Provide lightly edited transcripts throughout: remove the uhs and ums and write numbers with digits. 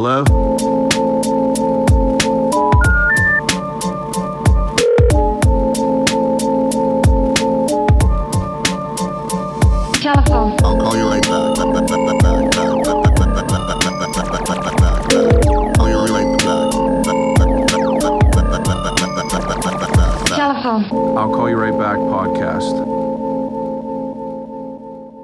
Hello? Telephone. I'll call you right back. Call you right back. Telephone. I'll call you right back podcast.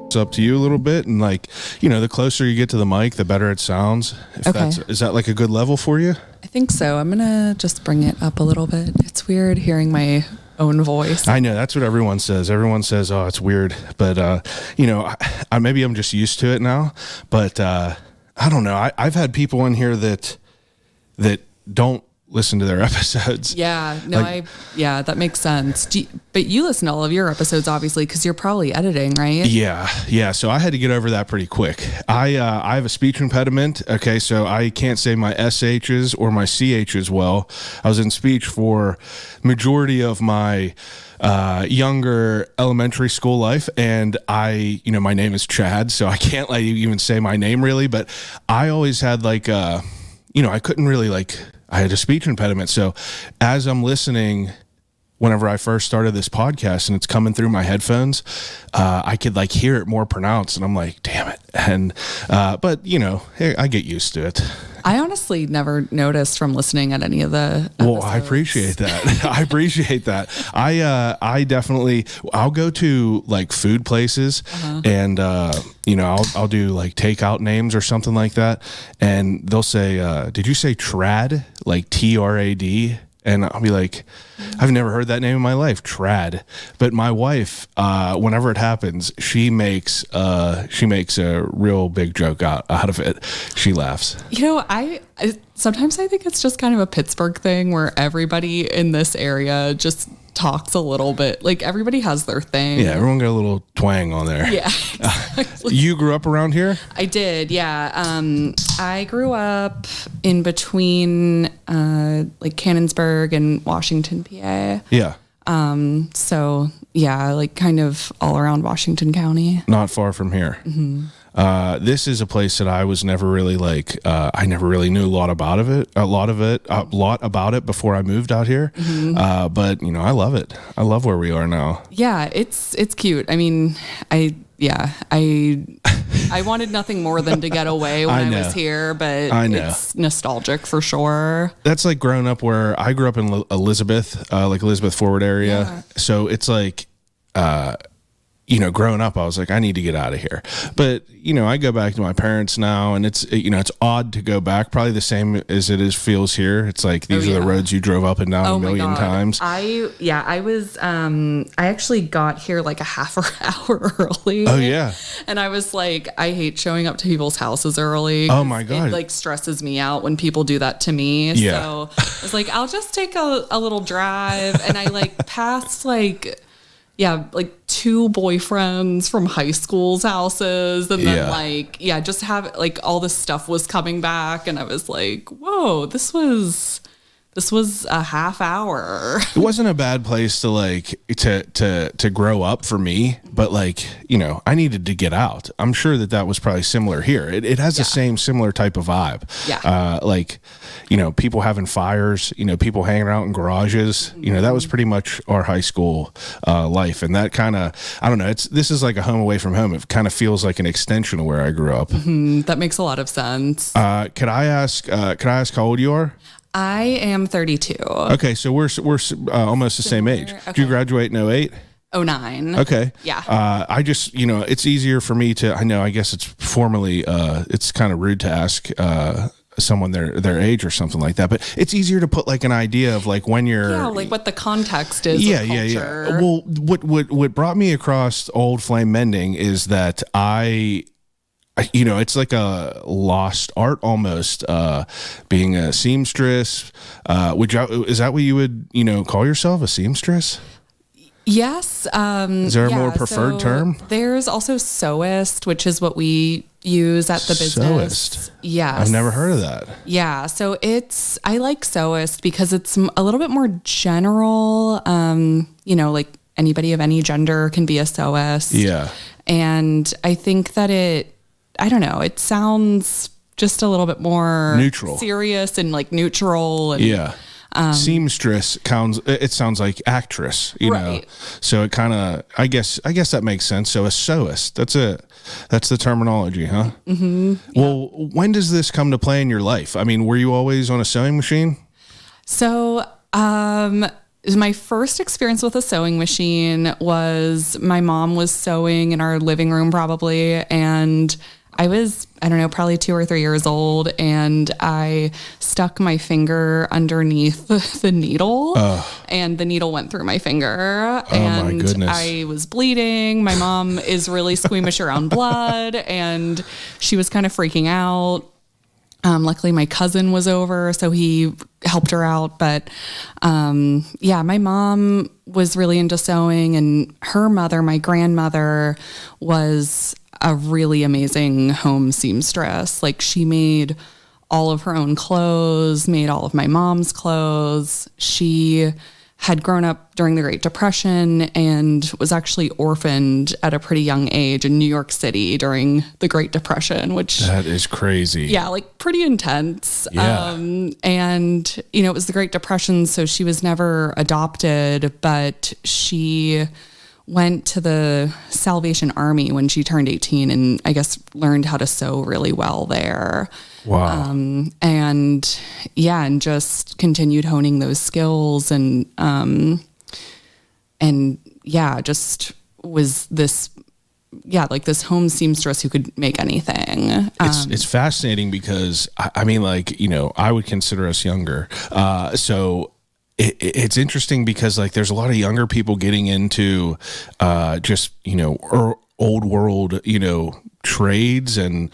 It's up to you a little bit, and like, you know, the closer you get to the mic, the better it sounds. Is that like a good level for you? I think so. I'm gonna just bring it up a little bit. It's weird hearing my own voice. I know that's what everyone says. Everyone says, "Oh, it's weird," but you know, I maybe I'm just used to it now. But I don't know. I've had people in here that don't listen to their episodes. Yeah, no, that makes sense. But you listen to all of your episodes, obviously, because you're probably editing, right? Yeah. So I had to get over that pretty quick. I have a speech impediment. Okay, so I can't say my SHs or my CHs well. I was in speech for majority of my younger elementary school life, and my name is Chad, so I can't like even say my name really. But I always had like I couldn't really I had a speech impediment. So as I'm listening, whenever I first started this podcast and it's coming through my headphones, I could like hear it more pronounced, and I'm like, damn it. And, but hey, I get used to it. I honestly never noticed from listening at any of the episodes. Well, I appreciate that. I appreciate that. I definitely, I'll go to like food places and, I'll do like takeout names or something like that. And they'll say, did you say trad? Like TRAD? And I'll be like, I've never heard that name in my life, trad. But my wife, whenever it happens, she makes a real big joke out of it. She laughs. I sometimes I think it's just kind of a Pittsburgh thing where everybody in this area just talks a little bit. Like everybody has their thing. Yeah, everyone got a little twang on there. Yeah, exactly. You grew up around here? I did, yeah. I grew up in between like Canonsburg and Washington, PA. Yeah. So yeah, like kind of all around Washington County. Not far from here. Mm-hmm. This is a place that I was never really I never really knew a lot about it before I moved out here. Mm-hmm. But I love it. I love where we are now. Yeah, it's cute. I mean, I wanted nothing more than to get away when I was here, but it's nostalgic for sure. That's like growing up where I grew up in Elizabeth, like Elizabeth Forward area. Yeah. So it's like, growing up, I was like, I need to get out of here. But, I go back to my parents now, and it's, it's odd to go back, probably the same as it feels here. It's like, these are the roads you drove up and down a million times. I actually got here like a half an hour early. Oh, yeah. And I was like, I hate showing up to people's houses early. Oh, my God. It like stresses me out when people do that to me. Yeah. So I was like, I'll just take a little drive. And I like passed like two boyfriends from high school's houses, and then just have like all this stuff was coming back, and I was like, whoa, this was a half hour. It wasn't a bad place to grow up for me, but I needed to get out. I'm sure that was probably similar here. It has the same similar type of vibe. Yeah. People having fires, people hanging out in garages, that was pretty much our high school life. And that kind of, I don't know, this is like a home away from home. It kind of feels like an extension of where I grew up. Mm-hmm. That makes a lot of sense. Could I ask how old you are? I am 32. Okay, so we're almost the same age. Okay. Did you graduate in 08? 09. Okay. Yeah. I just, it's easier for me to, I guess it's formally, it's kind of rude to ask someone their age or something like that, but it's easier to put like an idea of like when you're. Yeah, like what the context is. Yeah. Well, what brought me across Old Flame Mending is that it's like a lost art almost, being a seamstress. Is that what you would, call yourself, a seamstress? Yes. Is there a more preferred term? There's also sewist, which is what we use at the business. Sewist? Yes. I've never heard of that. Yeah. So I like sewist because it's a little bit more general. Like anybody of any gender can be a sewist. Yeah. And I think that it sounds just a little bit more neutral, serious and like neutral. And, yeah. Seamstress sounds like actress, you know. So it kind of, I guess that makes sense. So a sewist, that's it. That's the terminology, huh? Mm-hmm. Well, when does this come to play in your life? I mean, were you always on a sewing machine? So, my first experience with a sewing machine was my mom was sewing in our living room probably, and I was, I don't know, probably 2 or 3 years old, and I stuck my finger underneath the needle, and the needle went through my finger, and my goodness. I was bleeding. My mom is really squeamish around blood, and she was kind of freaking out. Luckily my cousin was over, so he helped her out. But, my mom was really into sewing, and her mother, my grandmother, was a really amazing home seamstress. Like, she made all of her own clothes, made all of my mom's clothes. She had grown up during the Great Depression and was actually orphaned at a pretty young age in New York City during the Great Depression, which... That is crazy. Yeah, like pretty intense. Yeah. And, it was the Great Depression, so she was never adopted, but she went to the Salvation Army when she turned 18 and I guess learned how to sew really well there. Wow. And just continued honing those skills just was this, like this home seamstress who could make anything. It's fascinating because I mean, like, I would consider us younger. So it's interesting because like there's a lot of younger people getting into just old world trades and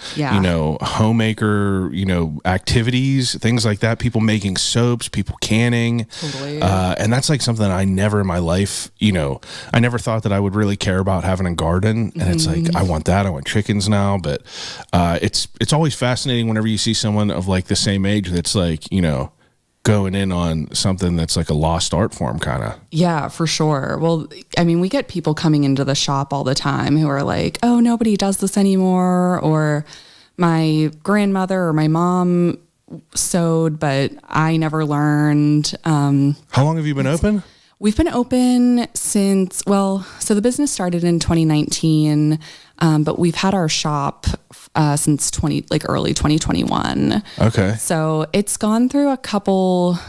homemaker activities, things like that, people making soaps, people canning. Totally. And that's like something I never in my life, I never thought that I would really care about having a garden. And it's like, I want that, I want chickens now. But it's always fascinating whenever you see someone of like the same age that's like going in on something that's like a lost art form kind of. Yeah, for sure. Well, I mean, we get people coming into the shop all the time who are like, oh, nobody does this anymore. Or my grandmother or my mom sewed, but I never learned. How long have you been open? We've been open since, so the business started in 2019, but we've had our shop since early 2021. Okay. So it's gone through a couple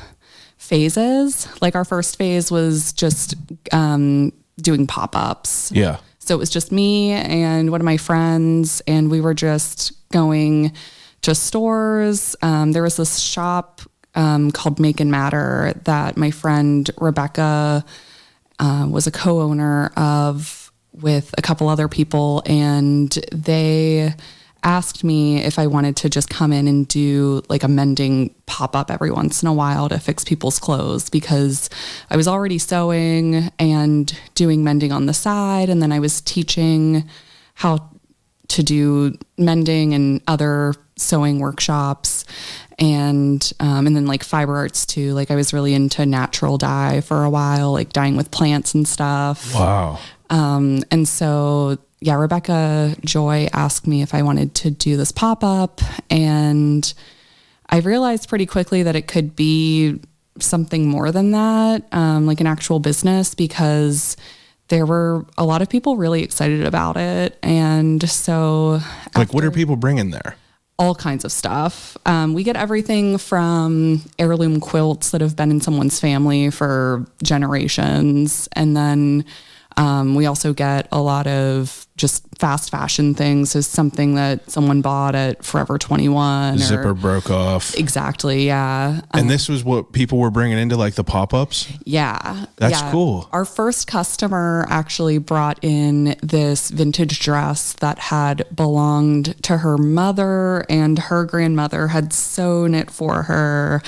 phases. Like our first phase was just doing pop-ups. Yeah. So it was just me and one of my friends, and we were just going to stores. There was this shop called Make and Matter that my friend Rebecca was a co-owner of with a couple other people, and they asked me if I wanted to just come in and do like a mending pop-up every once in a while to fix people's clothes, because I was already sewing and doing mending on the side, and then I was teaching how to do mending and other sewing workshops, and then like fiber arts too. Like I was really into natural dye for a while, like dyeing with plants and stuff. Wow. And so, Rebecca Joy asked me if I wanted to do this pop-up, and I realized pretty quickly that it could be something more than that, like an actual business, because there were a lot of people really excited about it. And so like, what are people bringing there? All kinds of stuff. We get everything from heirloom quilts that have been in someone's family for generations. And then we also get a lot of just fast fashion things. Is something that someone bought at Forever 21. Zipper broke off. Exactly, yeah. And this was what people were bringing into like the pop-ups? Yeah. That's cool. Our first customer actually brought in this vintage dress that had belonged to her mother, and her grandmother had sewn it for her.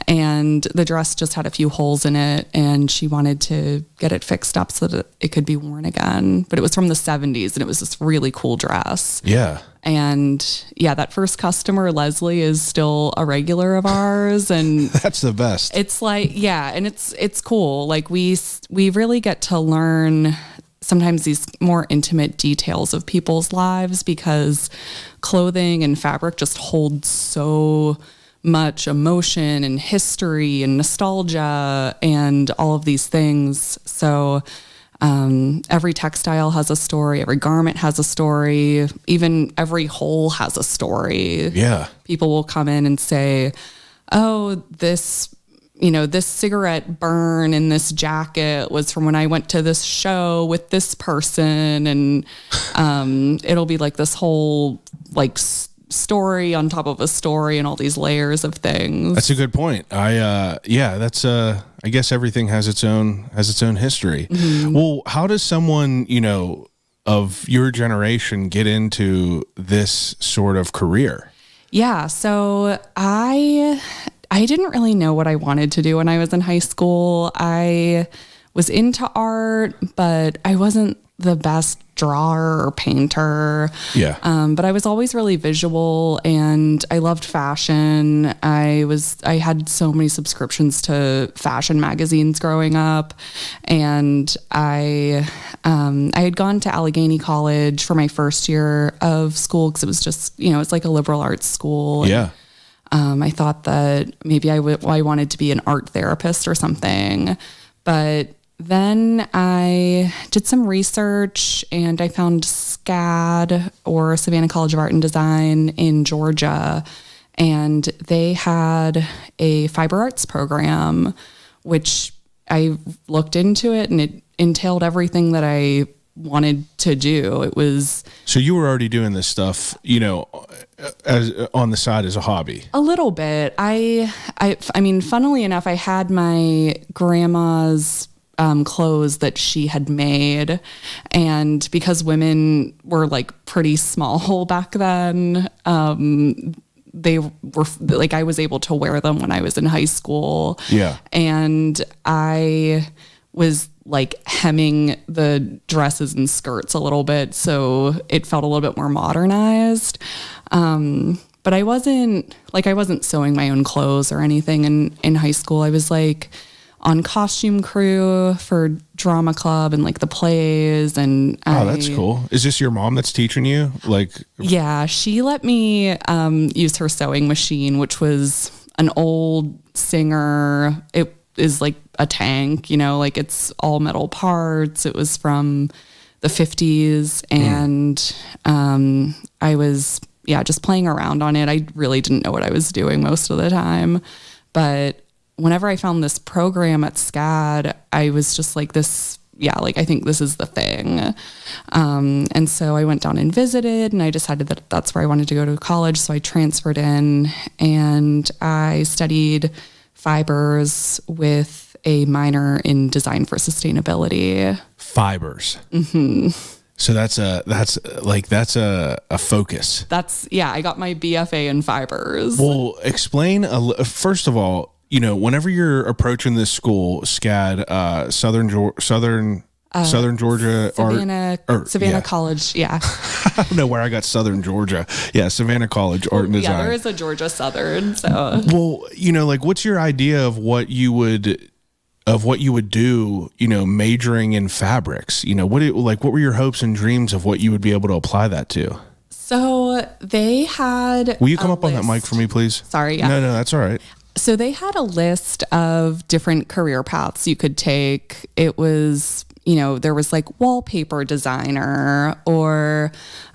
And the dress just had a few holes in it, and she wanted to get it fixed up so that it could be worn again. But it was from the 70s, and it was this really cool dress. Yeah. And that first customer, Leslie, is still a regular of ours. And that's the best. It's like, and it's cool. Like we really get to learn sometimes these more intimate details of people's lives, because clothing and fabric just hold so much emotion and history and nostalgia and all of these things. So every textile has a story, every garment has a story, even every hole has a story. Yeah. People will come in and say, oh, this cigarette burn in this jacket was from when I went to this show with this person. And it'll be like this whole like story on top of a story and all these layers of things. That's a good point. I guess everything has its own history. Mm-hmm. Well, how does someone, of your generation get into this sort of career? Yeah. So I didn't really know what I wanted to do when I was in high school. I was into art, but I wasn't the best drawer or painter. Yeah. But I was always really visual, and I loved fashion. I had so many subscriptions to fashion magazines growing up, and I had gone to Allegheny College for my first year of school, because it was just, it's like a liberal arts school. Yeah. I thought that maybe I wanted to be an art therapist or something, but then I did some research and I found SCAD, or Savannah College of Art and Design, in Georgia, and they had a fiber arts program, which I looked into it, and it entailed everything that I wanted to do. It was... So you were already doing this stuff, as on the side as a hobby? A little bit. I mean, funnily enough, I had my grandma's clothes that she had made, and because women were like pretty small back then, they were like, I was able to wear them when I was in high school. Yeah. And I was like hemming the dresses and skirts a little bit, so it felt a little bit more modernized. But I wasn't sewing my own clothes or anything in high school. I was like on costume crew for drama club and like the plays. And that's cool. Is this your mom that's teaching you? Yeah, she let me use her sewing machine, which was an old Singer. It is like a tank, like it's all metal parts. It was from the 50s, and I was just playing around on it. I really didn't know what I was doing most of the time, but whenever I found this program at SCAD, I was just like this, I think this is the thing. And so I went down and visited, and I decided that that's where I wanted to go to college. So I transferred in, and I studied fibers with a minor in design for sustainability. Fibers. Mm-hmm. So that's a focus. I got my BFA in fibers. Well, explain first of all, whenever you're approaching this school, SCAD, Southern Georgia Savannah College. Yeah. I don't know where I got Southern Georgia. Yeah. Savannah College Art and Design. Yeah, there is a Georgia Southern. So, well, what's your idea of what you would do, majoring in fabrics? What were your hopes and dreams of what you would be able to apply that to? So they had... Will you come up on that mic for me, please? Sorry. Yeah. No, that's all right. So they had a list of different career paths you could take. It was, there was like wallpaper designer, or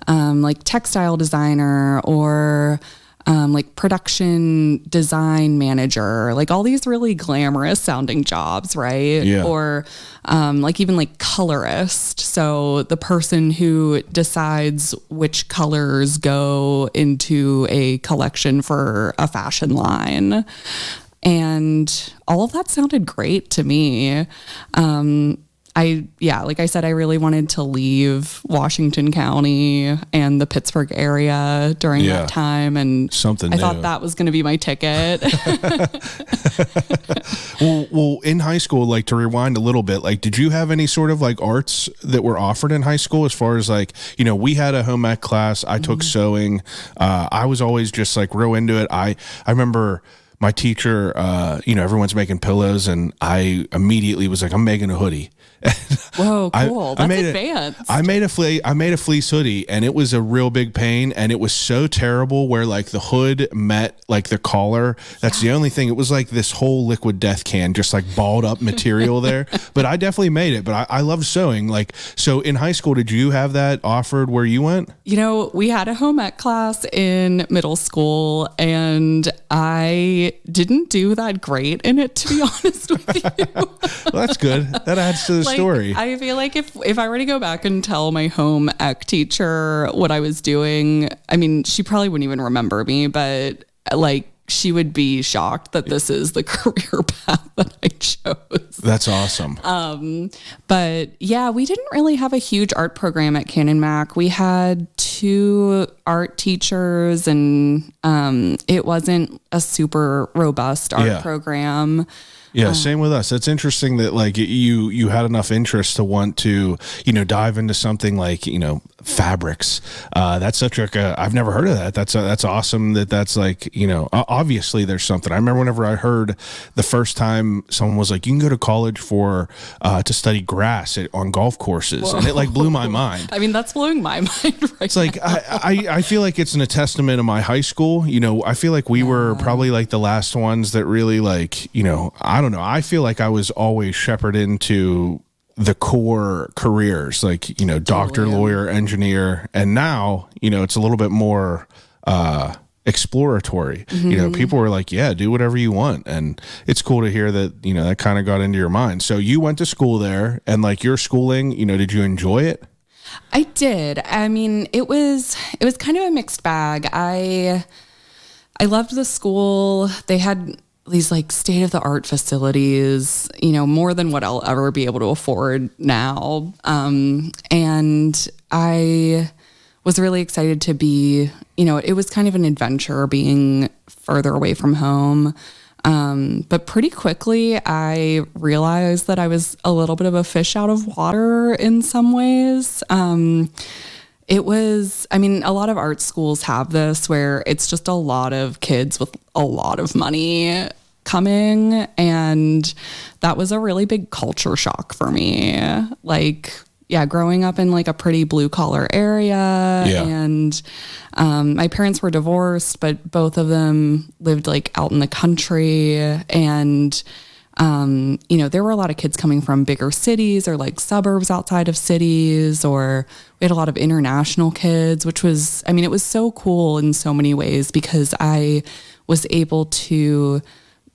like textile designer, or like production design manager, like all these really glamorous sounding jobs, right? Yeah. Or like even like colorist. So the person who decides which colors go into a collection for a fashion line. And all of that sounded great to me. Like I said, I really wanted to leave Washington County and the Pittsburgh area during that time. And I thought that was going to be my ticket. Well, in high school, to rewind a little bit, did you have any sort of arts that were offered in high school, as far as we had a home ec class. I took sewing. I was always just real into it. I remember my teacher, everyone's making pillows, and I immediately was like, I'm making a hoodie. Whoa, cool. That's advanced. I made a fleece hoodie, and it was a real big pain, and it was so terrible where like the hood met like the collar. That's the only thing. It was like this whole liquid death can, just like balled up material there. But I definitely made it. But I love sewing. Like, so in high school, did you have that offered where you went? You know, we had a home ec class in middle school, and I didn't do that great in it, to be honest with you. Well, that's good. That adds to the story. I feel like if I were to go back and tell my home ec teacher what I was doing, I mean, she probably wouldn't even remember me, but like, she would be shocked that this is the career path that I chose. That's awesome. But yeah, we didn't really have a huge art program at Canon Mac. We had 2 art teachers, and it wasn't a super robust art program. Yeah, same with us. It's interesting that like you had enough interest to want to, dive into something like, fabrics. That's such I've never heard of that. That's awesome that's like, obviously there's something. I remember whenever I heard the first time someone was like, you can go to college for to study grass on golf courses. Whoa. And it like blew my mind. I mean, that's blowing my mind right It's like, I feel like it's an testament of my high school. I feel like we were probably like the last ones that really like, I don't know. I feel like I was always shepherded into the core careers, like, doctor, lawyer, engineer. And now, it's a little bit more exploratory. People were like, yeah, do whatever you want. And it's cool to hear that, that kind of got into your mind. So you went to school there, and like your schooling, did you enjoy it? I did. I mean, it was kind of a mixed bag. I loved the school. They had these like state of the art facilities, more than what I'll ever be able to afford now. And I was really excited to be, it was kind of an adventure being further away from home. But pretty quickly I realized that I was a little bit of a fish out of water in some ways. It was, a lot of art schools have this where it's just a lot of kids with a lot of money coming. And that was a really big culture shock for me. Like, growing up in like a pretty blue collar area. And my parents were divorced, but both of them lived like out in the country. And there were a lot of kids coming from bigger cities or like suburbs outside of cities, or we had a lot of international kids, which was, it was so cool in so many ways because I was able to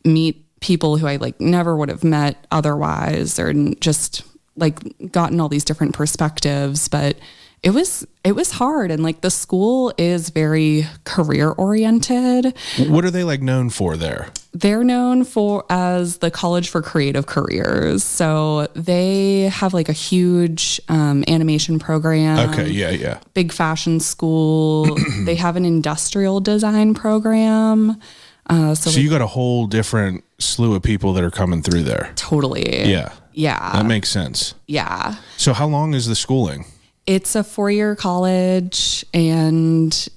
meet people who I like never would have met otherwise, or just like gotten all these different perspectives. But it was hard. And like the school is very career oriented. What are they like known for there? They're known as the College for Creative Careers. So they have like a huge animation program. Okay, yeah. Big fashion school. They have an industrial design program. So you got a whole different slew of people that are coming through there. Totally. Yeah. That makes sense. Yeah. So how long is the schooling? It's a 4-year college, and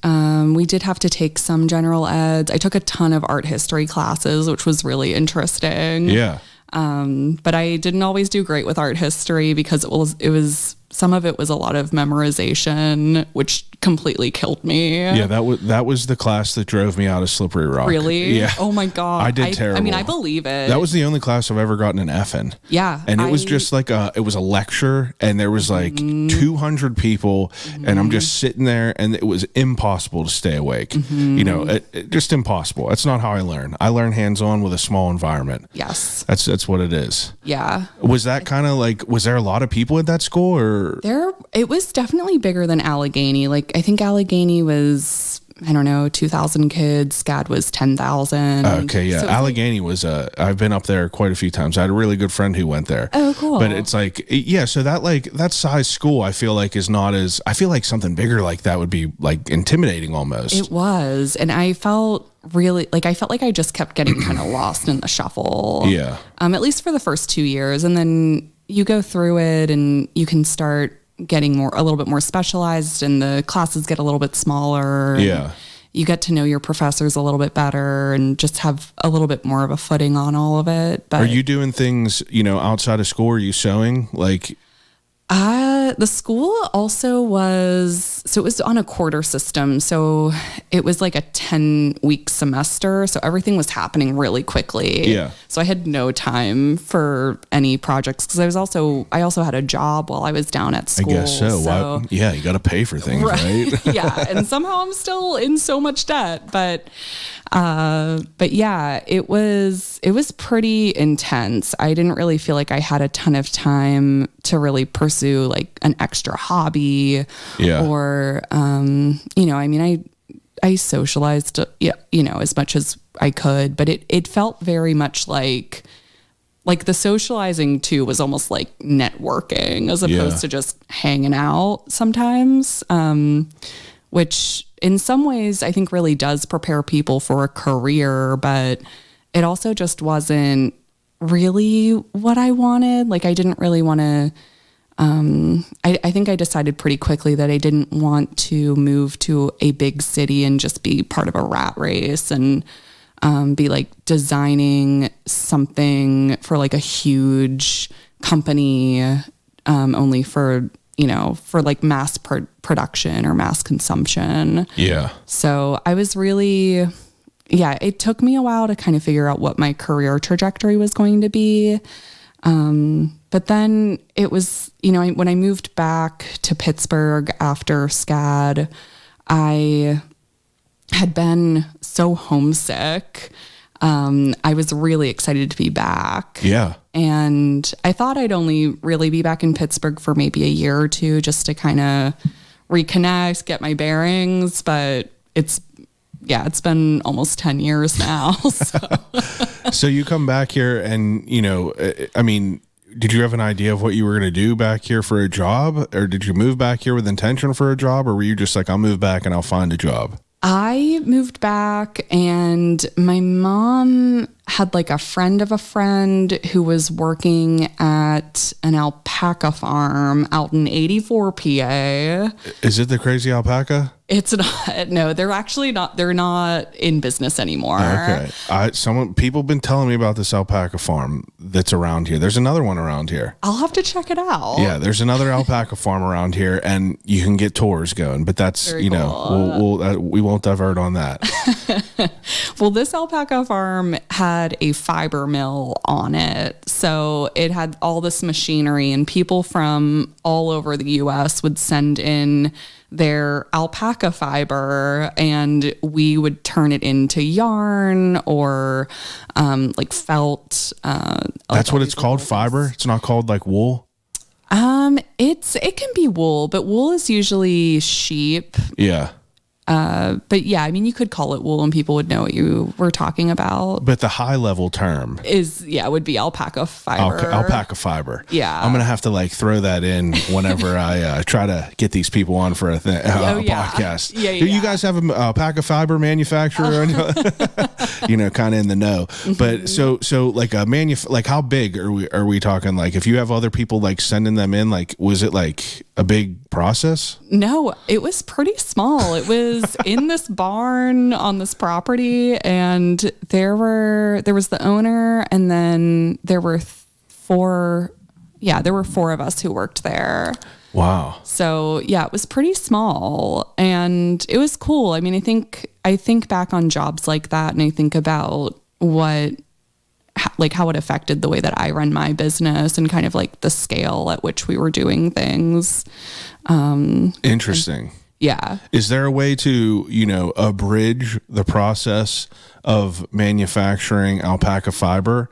we did have to take some general eds. I took a ton of art history classes, which was really interesting. Yeah. But I didn't always do great with art history because it was some of it was a lot of memorization, which completely killed me. Yeah, that was the class that drove me out of Slippery Rock. Really? Yeah. Oh my God. I did terrible. I believe it. That was the only class I've ever gotten an F in. Yeah. And it was just like it was a lecture, and there was like 200 people, and I'm just sitting there, and it was impossible to stay awake. It just impossible. That's not how I learn. I learn hands-on with a small environment. Yes. That's what it is. Yeah. Was that kind of like, was there a lot of people at that school, or? It was definitely bigger than Allegheny. Like, I think Allegheny was, 2,000 kids. SCAD was 10,000. Okay, yeah. So Allegheny was, I've been up there quite a few times. I had a really good friend who went there. Oh, cool. But it's like, yeah, so that size school, I feel like is not as, I feel like something bigger like that would be like intimidating almost. It was. And I felt like I just kept getting kind of lost in the shuffle. Yeah. At least for the first 2 years. And then you go through it and you can start getting a little bit more specialized, and the classes get a little bit smaller. Yeah. You get to know your professors a little bit better and just have a little bit more of a footing on all of it. But are you doing things, outside of school? Are you sewing? Like, The school also it was on a quarter system. So it was like a 10-week semester. So everything was happening really quickly. Yeah. So I had no time for any projects because I also had a job while I was down at school. I guess so. Yeah, you got to pay for things, right? Yeah. And somehow I'm still in so much debt, but yeah, it was pretty intense. I didn't really feel like I had a ton of time to really pursue like an extra hobby or, I socialized, as much as I could, but it felt very much like the socializing too was almost like networking as opposed to just hanging out sometimes, which in some ways I think really does prepare people for a career, but it also just wasn't really what I wanted. Like I didn't really want to, I think I decided pretty quickly that I didn't want to move to a big city and just be part of a rat race and be like designing something for like a huge company only for like mass production or mass consumption. Yeah. So I was really, it took me a while to kind of figure out what my career trajectory was going to be. But then it was, when I moved back to Pittsburgh after SCAD, I had been so homesick. I was really excited to be back. Yeah. And I thought I'd only really be back in Pittsburgh for maybe a year or two just to kind of reconnect, get my bearings. But it's been almost 10 years now. So you come back here and, did you have an idea of what you were going to do back here for a job? Or did you move back here with intention for a job? Or were you just like, I'll move back and I'll find a job? I moved back and my mom had like a friend of a friend who was working at an alpaca farm out in 84 PA. Is it the crazy alpaca? It's not. No, they're actually not. They're not in business anymore. Okay. People have been telling me about this alpaca farm that's around here. There's another one around here. I'll have to check it out. Yeah, there's another alpaca farm around here, and you can get tours going. But that's Very cool. we won't divert on that. Well, this alpaca farm had a fiber mill on it, so it had all this machinery, and people from all over the U.S. would send in their alpaca fiber and we would turn it into yarn or like felt. That's what it's called, fiber? It's not called like wool? It can be wool, but wool is usually sheep. Yeah. But yeah, I mean, you could call it wool and people would know what you were talking about. But the high level term would be alpaca fiber. Alpaca fiber. Yeah. I'm going to have to like throw that in whenever I try to get these people on for a podcast. Yeah. Do you guys have an alpaca fiber manufacturer? Kind of in the know. Mm-hmm. But so like like how big are we talking? Like if you have other people like sending them in, like was it like a big process? No, it was pretty small. It was in this barn on this property, and there was the owner, and then there were four of us who worked there. Wow. So yeah, it was pretty small and it was cool. I mean, I think back on jobs like that and I think about how it affected the way that I run my business and kind of like the scale at which we were doing things. Interesting. Yeah. Is there a way to, abridge the process of manufacturing alpaca fiber?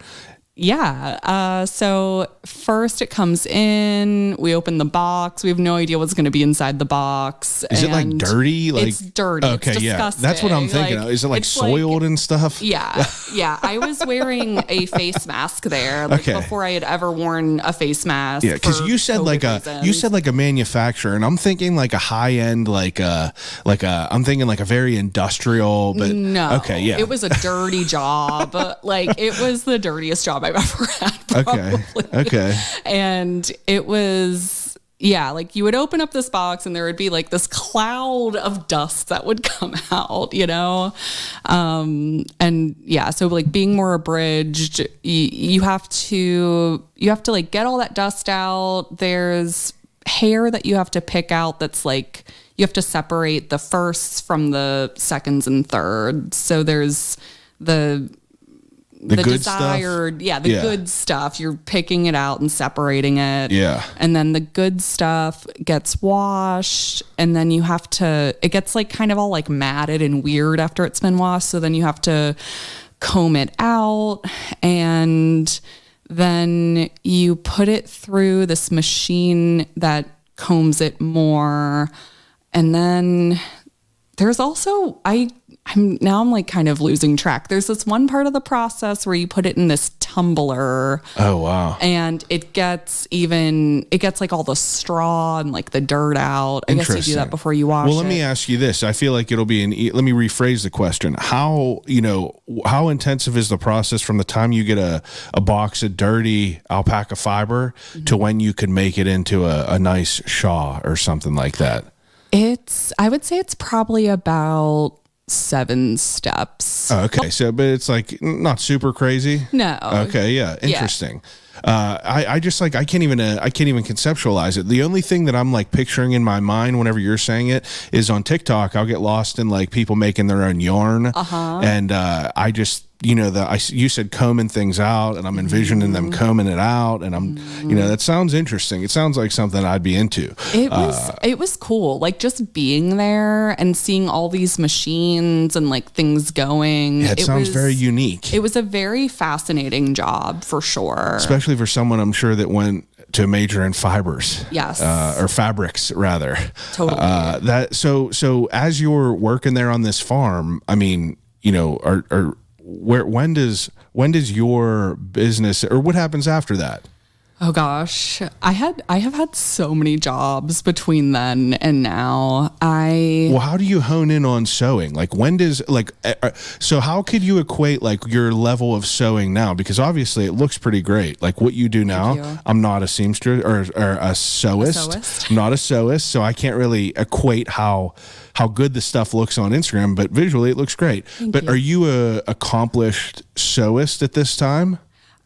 Yeah. So first it comes in, we open the box. We have no idea what's going to be inside the box. Is it like dirty? Like, it's dirty. Okay. It's yeah. disgusting. That's what I'm thinking. Is it like soiled and stuff? Yeah. Yeah. I was wearing a face mask there before I had ever worn a face mask. Yeah. Cause you said like a manufacturer and I'm thinking like a high end, I'm thinking like a very industrial, but no. Okay. Yeah. It was a dirty job. It was the dirtiest job I've ever had. Probably. Okay. And it was, like you would open up this box and there would be like this cloud of dust that would come out, so like being more abridged, you have to like get all that dust out. There's hair that you have to pick out that's like, you have to separate the firsts from the seconds and thirds. So there's the good desired, stuff? Good stuff. You're picking it out and separating it. Yeah. And then the good stuff gets washed, and then you have to, it gets like kind of all like matted and weird after it's been washed. So then you have to comb it out, and then you put it through this machine that combs it more. And then there's also, I'm like kind of losing track. There's this one part of the process where you put it in this tumbler. Oh, wow. And it gets like all the straw and like the dirt out. I guess you do that before you wash it. Well, let me ask you this. I feel like it'll be let me rephrase the question. How intensive is the process from the time you get a box of dirty alpaca fiber to when you can make it into a nice shawl or something like that? I would say it's probably about 7 steps. Oh, okay. So, but it's like not super crazy. No. Okay. Yeah. Interesting. I just like, I can't even conceptualize it. The only thing that I'm like picturing in my mind whenever you're saying it is on TikTok, I'll get lost in like people making their own yarn. And, I just, you said combing things out, and I'm envisioning them combing it out, and I'm, that sounds interesting. It sounds like something I'd be into. It was cool. Like just being there and seeing all these machines and like things going. Yeah, it sounds very unique. It was a very fascinating job for sure. Especially for someone, I'm sure, that went to major in fibers. Yes. Or fabrics rather. Totally. So as you're working there on this farm, I mean, when does your business, or what happens after that? Oh gosh, I have had so many jobs between then and now. Well, how do you hone in on sewing? Like so how could you equate like your level of sewing now? Because obviously it looks pretty great. Like what you do now, I'm not a seamstress or a sewist. I'm not a sewist, so I can't really equate how good the stuff looks on Instagram, but visually it looks great. But are you a accomplished sewist at this time?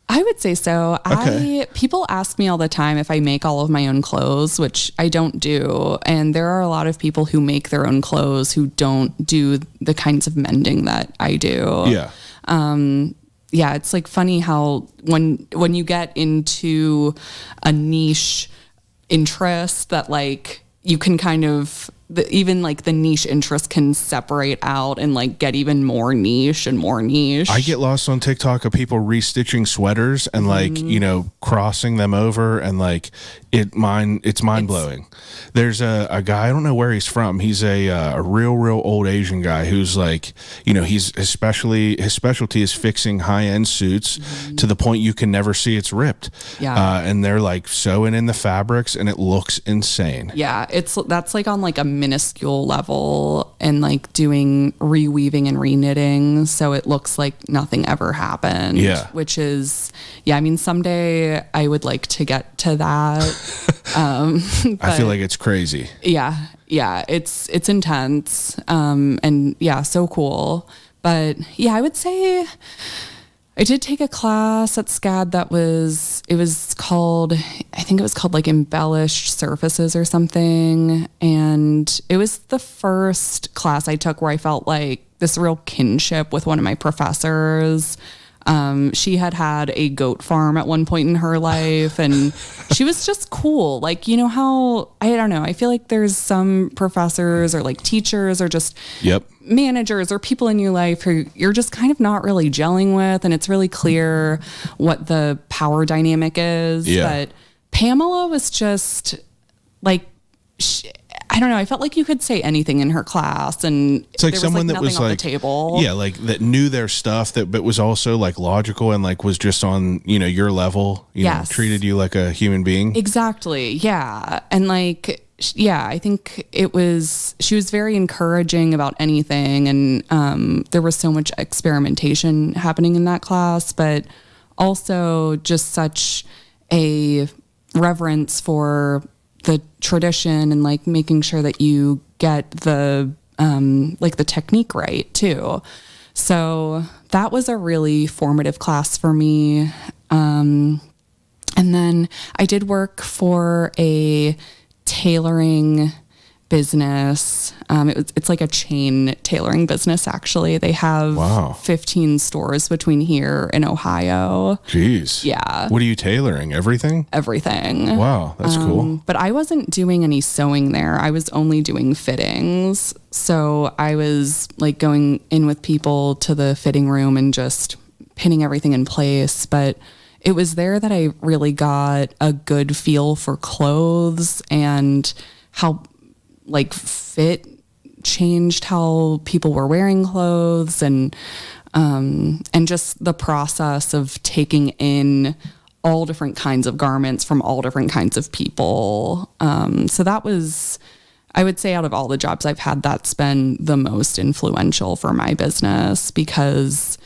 I would say so. Okay. People ask me all the time if I make all of my own clothes, which I don't do. And there are a lot of people who make their own clothes who don't do the kinds of mending that I do. Yeah. Yeah, it's like funny how when you get into a niche interest that like you can kind of even like the niche interest can separate out and like get even more niche and more niche. I get lost on TikTok of people restitching sweaters and like, crossing them over, and like it's mind blowing. There's a guy, I don't know where he's from. He's a real old Asian guy who's like, his specialty is fixing high-end suits to the point you can never see it's ripped. Yeah. And they're like sewing in the fabrics and it looks insane. Yeah. That's like on like a minuscule level, and like doing reweaving and reknitting. So it looks like nothing ever happened. Yeah. Which is, I mean, someday I would like to get to that. I feel like it's crazy. Yeah. It's intense. And yeah, so cool. But yeah, I would say I did take a class at SCAD it was called like embellished surfaces or something. And it was the first class I took where I felt like this real kinship with one of my professors. She had a goat farm at one point in her life, and she was just cool. Like, how, I don't know, I feel like there's some professors or like teachers or just managers or people in your life who you're just kind of not really gelling with, and it's really clear what the power dynamic is. Yeah. But Pamela was just like, I don't know. I felt like you could say anything in her class, and it's like there someone was that nothing was on like the table. Yeah, like that knew their stuff, but was also like logical and like was just on your level. Yes. Treated you like a human being. Exactly. Yeah, and like I think she was very encouraging about anything, and there was so much experimentation happening in that class, but also just such a reverence for the tradition and like making sure that you get the like the technique right too. So that was a really formative class for me. And then I did work for a tailoring business. It's like a chain tailoring business, actually. They have 15 stores between here and Ohio. Jeez. Yeah. What are you tailoring? Everything? Everything. Wow, that's cool. But I wasn't doing any sewing there. I was only doing fittings. So I was like going in with people to the fitting room and just pinning everything in place. But it was there that I really got a good feel for clothes and how like fit changed how people were wearing clothes, and just the process of taking in all different kinds of garments from all different kinds of people. So that was, I would say, out of all the jobs I've had, that's been the most influential for my business, because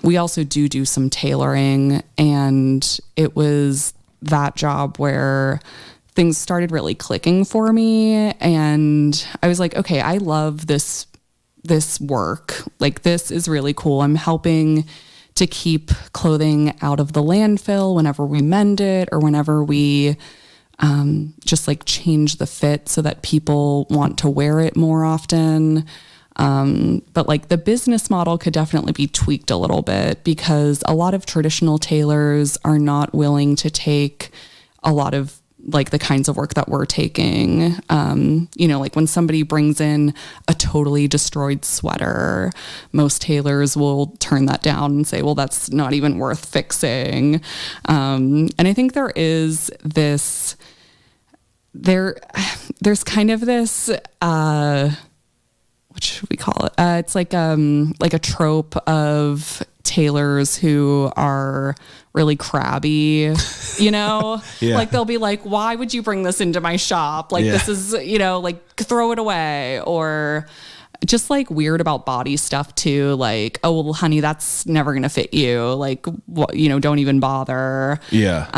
we also do some tailoring, and it was that job where things started really clicking for me. And I was like, okay, I love this work. Like, this is really cool. I'm helping to keep clothing out of the landfill whenever we mend it, or whenever we just like change the fit so that people want to wear it more often. But like the business model could definitely be tweaked a little bit, because a lot of traditional tailors are not willing to take a lot of like the kinds of work that we're taking. Like when somebody brings in a totally destroyed sweater, most tailors will turn that down and say, well, that's not even worth fixing. And I think there's kind of this, what should we call it? It's like a trope of tailors who are really crabby, Yeah. Like they'll be like, why would you bring this into my shop? Like, this is, like throw it away. Or just like weird about body stuff too. Like, oh, well, honey, that's never going to fit you. Like, don't even bother. Yeah.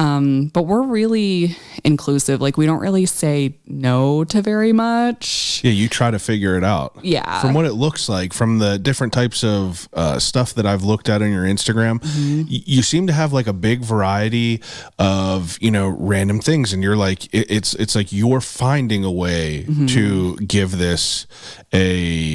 But we're really inclusive. Like, we don't really say no to very much. Yeah, you try to figure it out. Yeah. From what it looks like, from the different types of stuff that I've looked at on your Instagram, you seem to have like a big variety of, random things. And you're like, it's like you're finding a way to give this a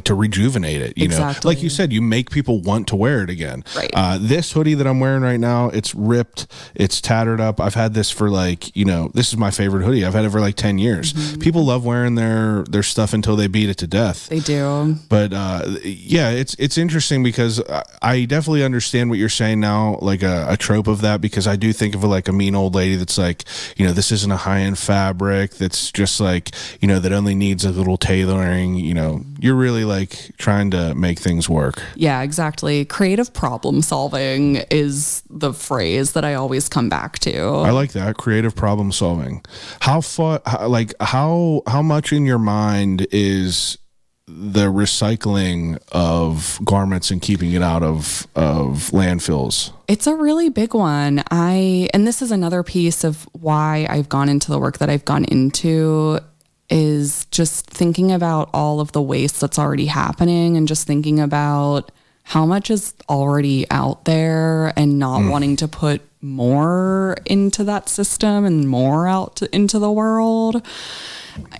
to rejuvenate it, Exactly. like you said, you make people want to wear it again. Right. This hoodie that I'm wearing right now, it's ripped, it's tattered up. I've had this for this is my favorite hoodie. I've had it for like 10 years. People love wearing their stuff until they beat it to death. They do. But it's interesting, because I definitely understand what you're saying now, like a trope of that, because I do think of it like a mean old lady that's like, this isn't a high-end fabric, that's just like, that only needs a little tailoring. You're really like trying to make things work. Yeah, exactly. Creative problem solving is the phrase that I always come back to. I like that, creative problem solving. How much in your mind is the recycling of garments and keeping it out of landfills? It's a really big one. And this is another piece of why I've gone into the work that I've gone into, is just thinking about all of the waste that's already happening, and just thinking about how much is already out there, and not wanting to put more into that system and more out into the world.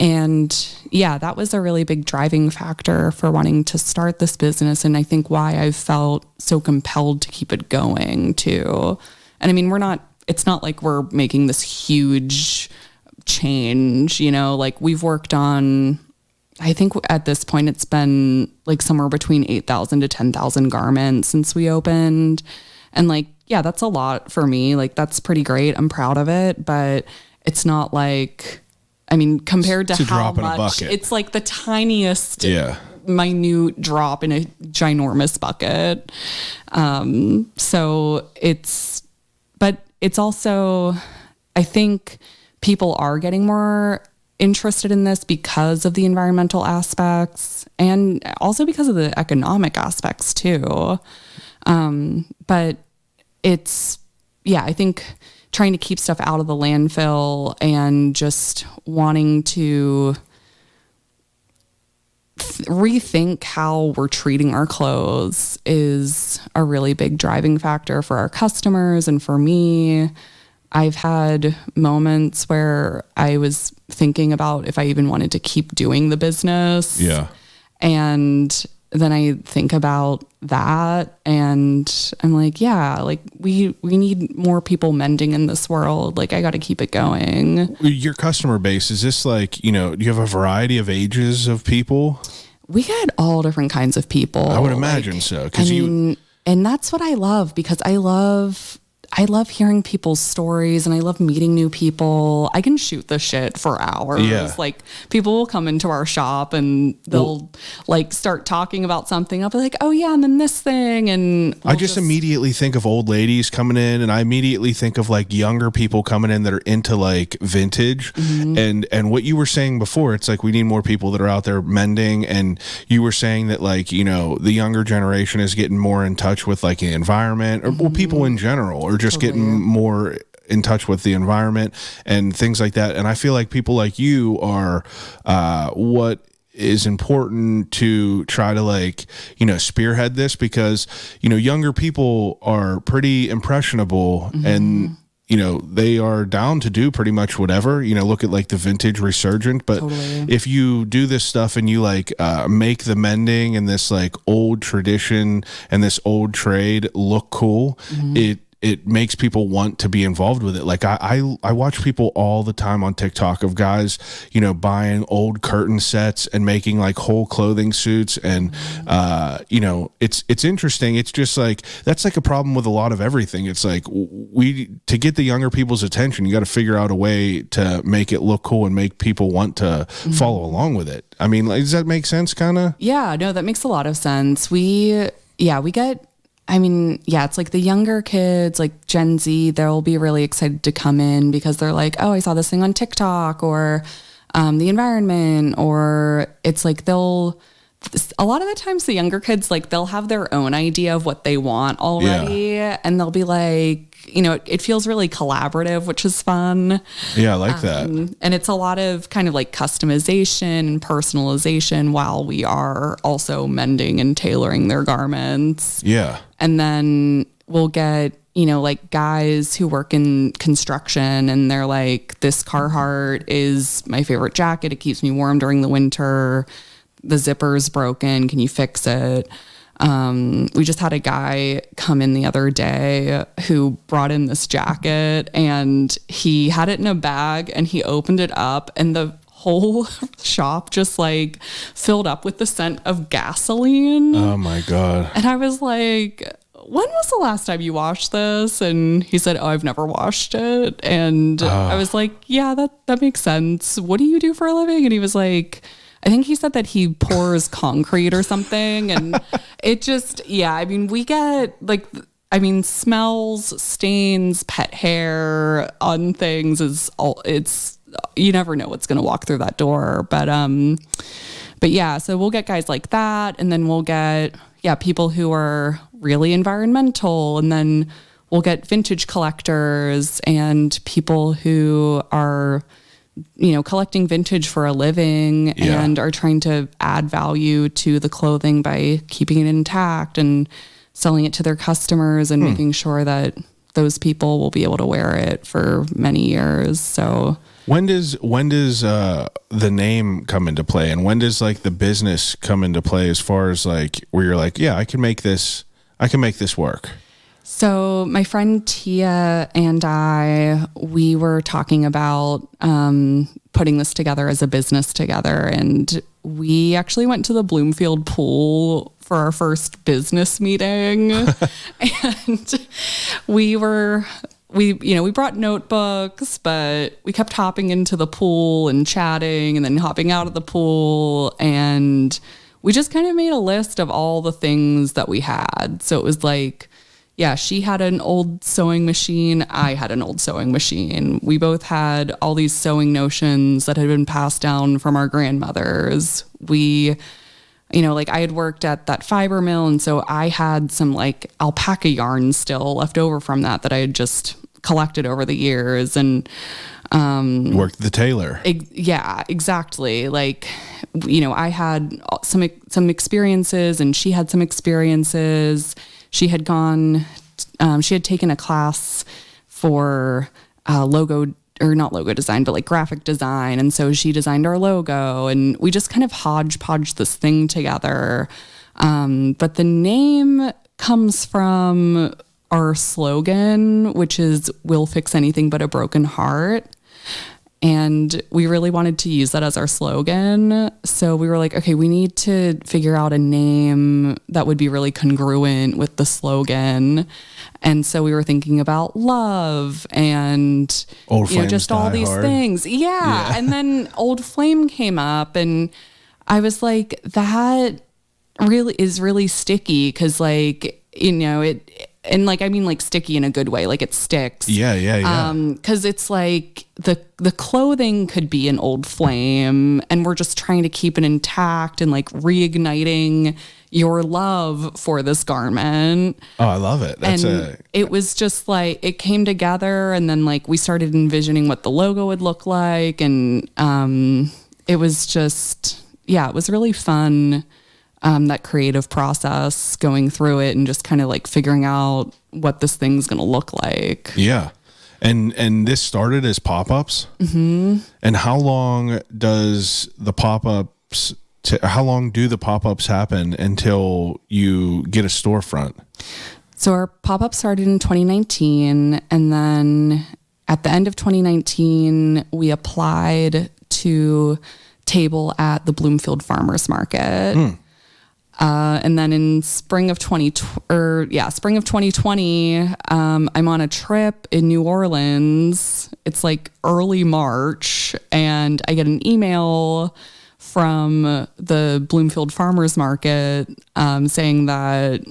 And yeah, that was a really big driving factor for wanting to start this business. And I think why I've felt so compelled to keep it going too. And I mean, it's not like we're making this huge change, like we've worked on, I think at this point it's been like somewhere between 8,000 to 10,000 garments since we opened. And like, yeah, that's a lot for me. Like, that's pretty great. I'm proud of it, but it's not like, I mean, compared to how much, it's like the tiniest minute drop in a ginormous bucket. So it's also, I think people are getting more interested in this because of the environmental aspects, and also because of the economic aspects too. But it's, I think trying to keep stuff out of the landfill and just wanting to rethink how we're treating our clothes is a really big driving factor for our customers and for me. I've had moments where I was thinking about if I even wanted to keep doing the business. Yeah. And then I think about that and I'm like, yeah, like we need more people mending in this world. Like I got to keep it going. Your customer base, is this like, do you have a variety of ages of people? We get all different kinds of people. I would imagine so. And that's what I love, because I love hearing people's stories and I love meeting new people. I can shoot the shit for hours. Yeah. Like people will come into our shop and they'll like start talking about something. I'll be like, oh yeah, and then this thing. And I just immediately think of old ladies coming in, and I immediately think of like younger people coming in that are into like vintage. And what you were saying before, it's like we need more people that are out there mending. And you were saying that like, the younger generation is getting more in touch with like the environment, or well, people in general, or just getting more in touch with the environment and things like that. And I feel like people like you are what is important to try to like, spearhead this, because, younger people are pretty impressionable and, they are down to do pretty much whatever, look at like the vintage resurgent. But if you do this stuff and you like make the mending and this like old tradition and this old trade look cool, it makes people want to be involved with it. Like I watch people all the time on TikTok of guys, buying old curtain sets and making like whole clothing suits. And, it's interesting. It's just like, that's like a problem with a lot of everything. It's like to get the younger people's attention, you got to figure out a way to make it look cool and make people want to follow along with it. I mean, like, does that make sense kind of? Yeah, no, that makes a lot of sense. It's like the younger kids, like Gen Z, they'll be really excited to come in because they're like, oh, I saw this thing on TikTok, or the environment, or it's like a lot of the times the younger kids, like they'll have their own idea of what they want already. And they'll be like, it feels really collaborative, which is fun. Yeah, I like that. And it's a lot of kind of like customization and personalization while we are also mending and tailoring their garments. Yeah. And then we'll get, like guys who work in construction and they're like, this Carhartt is my favorite jacket. It keeps me warm during the winter. The zipper's broken. Can you fix it? We just had a guy come in the other day who brought in this jacket and he had it in a bag and he opened it up and the whole shop just like filled up with the scent of gasoline. Oh my God. And I was like, when was the last time you washed this? And he said, oh, I've never washed it. And I was like, yeah, that makes sense. What do you do for a living? And he was like, I think he said that he pours concrete or something. And it just, we get like, smells, stains, pet hair on things you never know what's going to walk through that door. But yeah, so we'll get guys like that. And then we'll get, people who are really environmental. And then we'll get vintage collectors and people who are, collecting vintage for a living and are trying to add value to the clothing by keeping it intact and selling it to their customers and making sure that those people will be able to wear it for many years. So when does the name come into play, and when does like the business come into play, as far as like where you're like, I can make this work? So my friend Tia and we were talking about putting this together as a business together. And we actually went to the Bloomfield pool for our first business meeting. And we brought notebooks, but we kept hopping into the pool and chatting and then hopping out of the pool. And we just kind of made a list of all the things that we had. So it was like, she had an old sewing machine. I had an old sewing machine. We both had all these sewing notions that had been passed down from our grandmothers. We, I had worked at that fiber mill. And so I had some like alpaca yarn still left over from that I had just collected over the years. And worked the tailor. Yeah, exactly. Like, I had some experiences and she had some experiences. She had taken a class for logo, or not logo design, but like graphic design. And so she designed our logo, and we just kind of hodgepodge this thing together. But the name comes from our slogan, which is "We'll fix anything but a broken heart." And we really wanted to use that as our slogan. So we were like, okay, we need to figure out a name that would be really congruent with the slogan. And so we were thinking about love and Old Flames just all Die these Hard. things. Yeah. And then Old Flame came up, and I was like, that really is really sticky, because like, I mean like sticky in a good way, like it sticks. Yeah. Because it's like the clothing could be an old flame, and we're just trying to keep it intact and like reigniting your love for this garment. Oh, I love it. It was just like, it came together, and then like we started envisioning what the logo would look like, and it was just, it was really fun. That creative process, going through it and just kind of like figuring out what this thing's going to look like. Yeah. And this started as pop-ups. Mm-hmm. And how long do the pop-ups happen until you get a storefront? So our pop-up started in 2019. And then at the end of 2019, we applied to table at the Bloomfield Farmers Market. And then in spring of 2020, I'm on a trip in New Orleans. It's like early March, and I get an email from the Bloomfield Farmers Market saying that,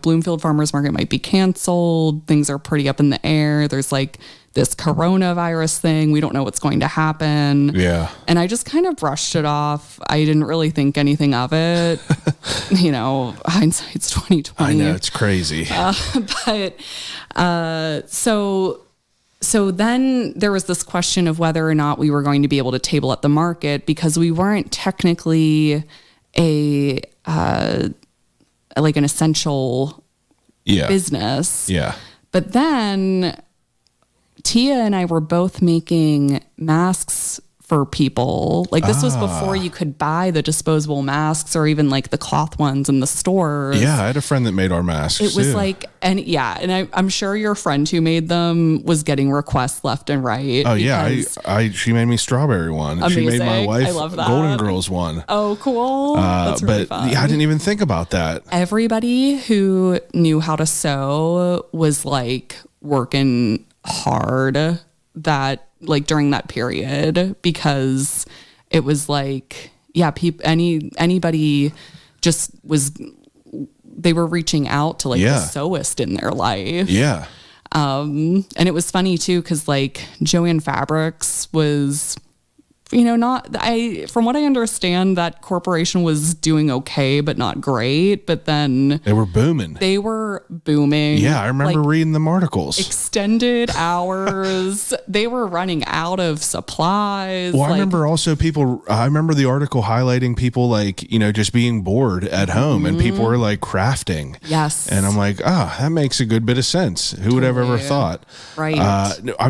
Bloomfield Farmers Market might be canceled. Things are pretty up in the air. There's like this coronavirus thing. We don't know what's going to happen. Yeah. And I just kind of brushed it off. I didn't really think anything of it. Hindsight's 2020. I know, it's crazy. So then there was this question of whether or not we were going to be able to table at the market, because we weren't technically like an essential business. Yeah. But then Tia and I were both making masks for people. Like this was before you could buy the disposable masks or even like the cloth ones in the stores. Yeah, I had a friend that made our masks. It was too. like, and I'm sure your friend who made them was getting requests left and right. Oh yeah, she made me strawberry one. Amazing. She made my wife I love that. Golden Girls one. Oh, cool. That's really fun. Yeah, I didn't even think about that. Everybody who knew how to sew was like working hard during that period, because it was like, anybody just they were reaching out to like the sewist in their life. Yeah. And it was funny too, because like Joanne Fabrics was, from what I understand, that corporation was doing okay, but not great. But then They were booming. Yeah, I remember reading them articles. Extended hours. They were running out of supplies. Well, I remember the article highlighting people like, just being bored at home, and people were like crafting. Yes. And I'm like, that makes a good bit of sense. Who would have ever thought? Right.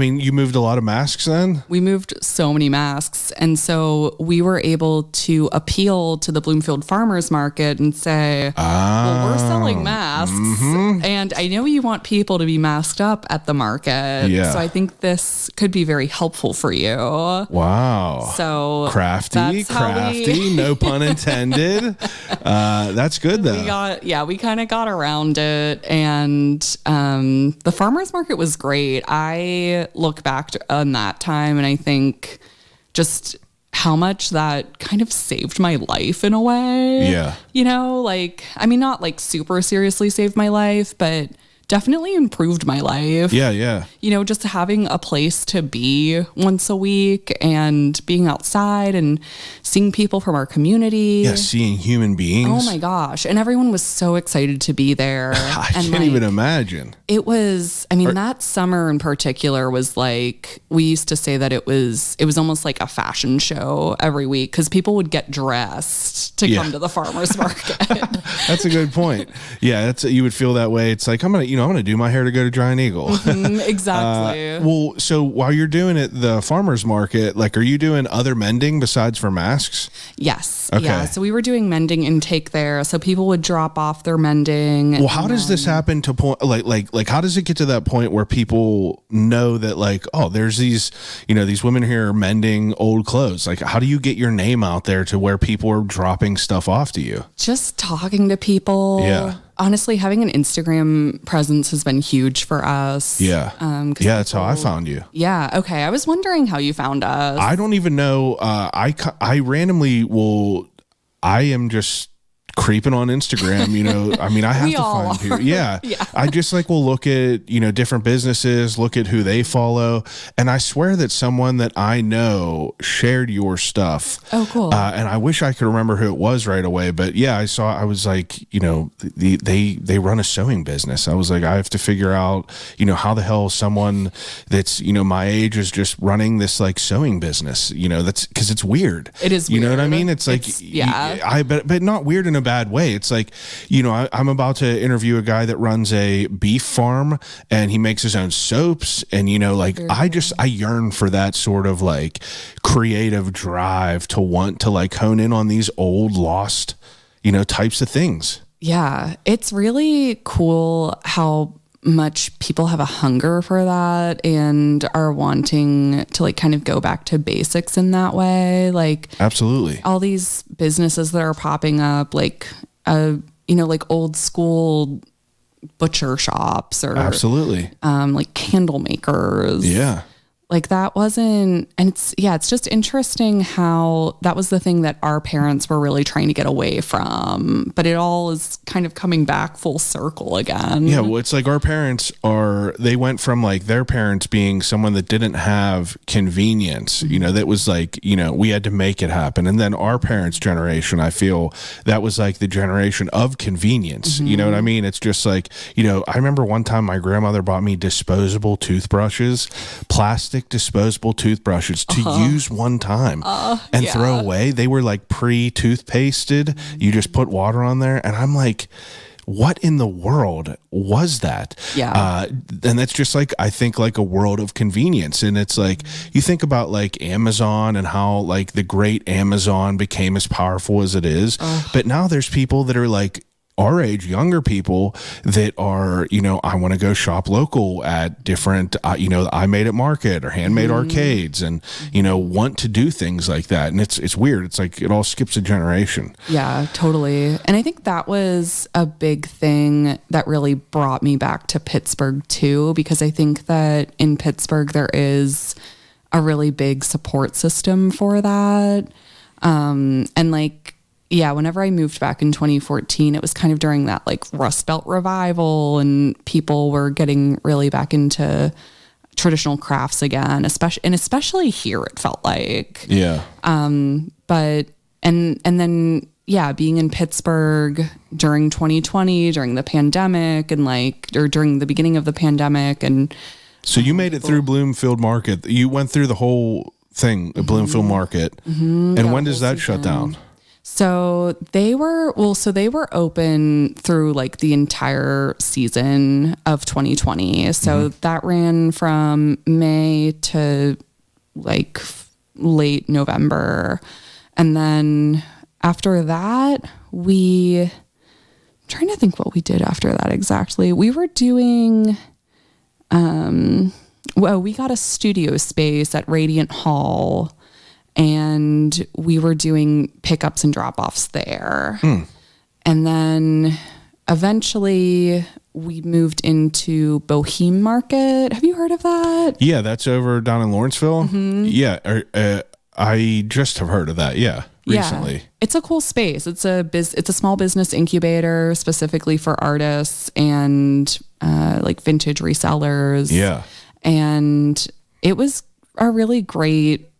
You moved a lot of masks then? We moved so many masks. And so we were able to appeal to the Bloomfield Farmers Market and say, well, we're selling masks. And I know you want people to be masked up at the market. Yeah. So I think this could be very helpful for you. Wow. So crafty, no pun intended. That's good though. We kind of got around it, and the farmers market was great. I look back on that time and I think just how much that kind of saved my life in a way. Yeah. Not like super seriously saved my life, but definitely improved my life. Yeah. Just having a place to be once a week and being outside and seeing people from our community. Yeah, seeing human beings. Oh my gosh. And everyone was so excited to be there. I can't even imagine. It was, that summer in particular was like, we used to say that it was almost like a fashion show every week, because people would get dressed to come to the farmer's market. That's a good point. Yeah, you would feel that way. It's like, I'm going to, I'm going to do my hair to go to Giant Eagle. Exactly. Well, so while you're doing it, the farmer's market, like, are you doing other mending besides for masks? Yes. Okay. Yeah. So we were doing mending intake there. So people would drop off their mending. Well, how does this happen to point, like, how does it get to that point where people know that, like, oh, there's these, these women here mending old clothes? Like, how do you get your name out there to where people are dropping stuff off to you? Just talking to people. Yeah. Honestly, having an Instagram presence has been huge for us. Yeah. That's how I found you. Yeah. Okay. I was wondering how you found us. I don't even know. I randomly I am just creeping on Instagram, I mean, I have to find people. Yeah. I just will look at, different businesses, look at who they follow. And I swear that someone that I know shared your stuff. Oh, cool. And I wish I could remember who it was right away, but yeah, I was like, they run a sewing business. I was like, I have to figure out, how the hell someone that's, my age is just running this sewing business, that's because it's weird. It is weird. You know what I weird. mean? It's like, but not weird in a bad way. It's like, I'm about to interview a guy that runs a beef farm and he makes his own soaps. And, I yearn for that sort of creative drive to want to hone in on these old lost, types of things. Yeah. It's really cool how much people have a hunger for that and are wanting to kind of go back to basics in that way. Absolutely. All these businesses that are popping up, old school butcher shops or absolutely. Candle makers. Yeah. That wasn't, and it's just interesting how that was the thing that our parents were really trying to get away from, but it all is kind of coming back full circle again. Yeah. Well, it's our parents they went from their parents being someone that didn't have convenience, that was we had to make it happen. And then our parents' generation, I feel that was the generation of convenience. You know what I mean? It's just I remember one time my grandmother bought me disposable toothbrushes, plastic disposable toothbrushes to use one time and throw away. They were pre-toothpasted. You just put water on there. And I'm like, what in the world was that? Yeah. And that's just I think a world of convenience. And it's you think about Amazon and how the great Amazon became as powerful as it is. But now there's people that are our age, younger people that are, I want to go shop local at different, I Made It Market or Handmade Arcades and, want to do things like that. And it's weird. It's it all skips a generation. Yeah, totally. And I think that was a big thing that really brought me back to Pittsburgh too, because I think that in Pittsburgh, there is a really big support system for that. Whenever I moved back in 2014, it was kind of during that Rust Belt revival and people were getting really back into traditional crafts again, especially here, it felt like. Yeah. Being in Pittsburgh during 2020, during the pandemic or during the beginning of the pandemic. And so you made it through Bloomfield Market. You went through the whole thing at Bloomfield Market. And when does that shut down? So they were open through the entire season of 2020. So that ran from May to late November. And then after that, I'm trying to think what we did after that exactly. We were doing, we got a studio space at Radiant Hall. And we were doing pickups and drop-offs there. And then eventually we moved into Boheme Market. Have you heard of that? Yeah, that's over down in Lawrenceville. Yeah, I just have heard of that. Yeah, recently. Yeah. It's a cool space. It's a small business incubator specifically for artists and vintage resellers. Yeah. And it was a really great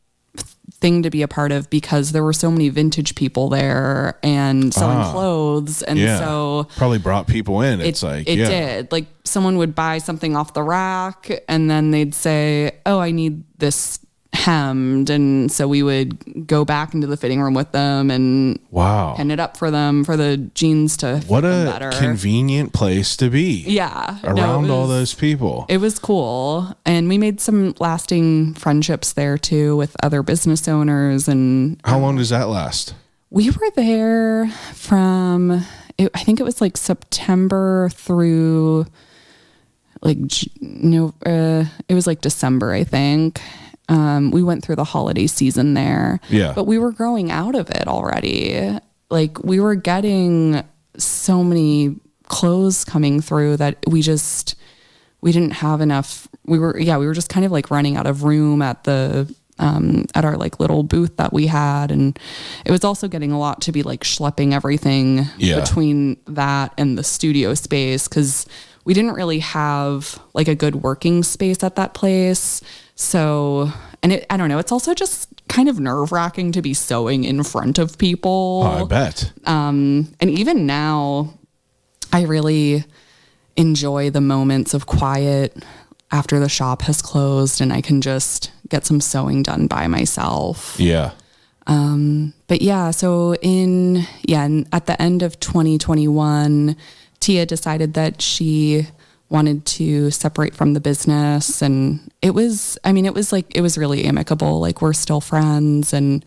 thing to be a part of because there were so many vintage people there and selling clothes. And so probably brought people in. It did. Someone would buy something off the rack and then they'd say, oh, I need this hemmed, and so we would go back into the fitting room with them and pin it up for them for the jeans to fit them better. Convenient place to be. Yeah. Around all those people. It was cool. And we made some lasting friendships there too with other business owners. And how long does that last? We were there from, I think it was like September through like, it was like December, I think. We went through the holiday season there. Yeah. But we were growing out of it already. Like we were getting so many clothes coming through that we didn't have enough. We were just kind of like running out of room at our like little booth that we had. And it was also getting a lot to be like schlepping everything between that and the studio space. 'Cause we didn't really have like a good working space at that place. So, and I don't know, it's also just kind of nerve wracking to be sewing in front of people. Oh, I bet. And even now I really enjoy the moments of quiet after the shop has closed and I can just get some sewing done by myself. Yeah. But yeah, so at the end of 2021, Tia decided that she wanted to separate from the business, and it was really amicable. Like we're still friends, and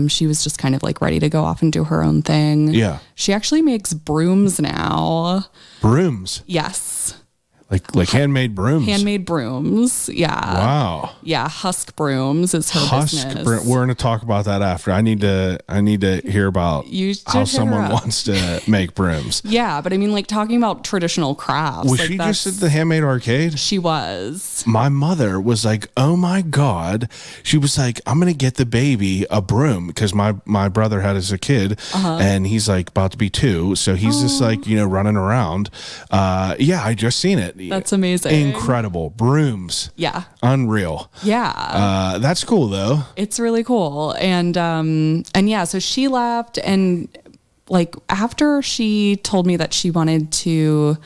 she was just kind of like ready to go off and do her own thing. Yeah. She actually makes brooms now. Brooms? Yes. Like handmade brooms. Handmade brooms. Yeah. Wow. Yeah. Husk brooms is her business. We're going to talk about that after. I need to hear about how someone wants to make brooms. Yeah. But I mean, like talking about traditional crafts. Was she just at the Handmade Arcade? She was. My mother was like, oh my God. She was like, I'm going to get the baby a broom because my brother had as a kid and he's like about to be 2. So he's just like, running around. I just seen it. That's amazing. Incredible. Brooms. Yeah. Unreal. Yeah. That's cool though. It's really cool. And yeah, so she left, and like after she told me that she wanted to